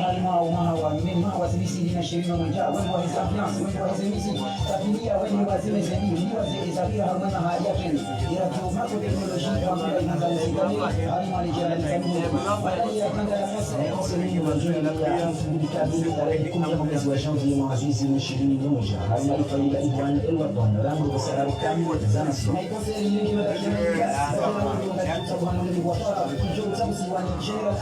General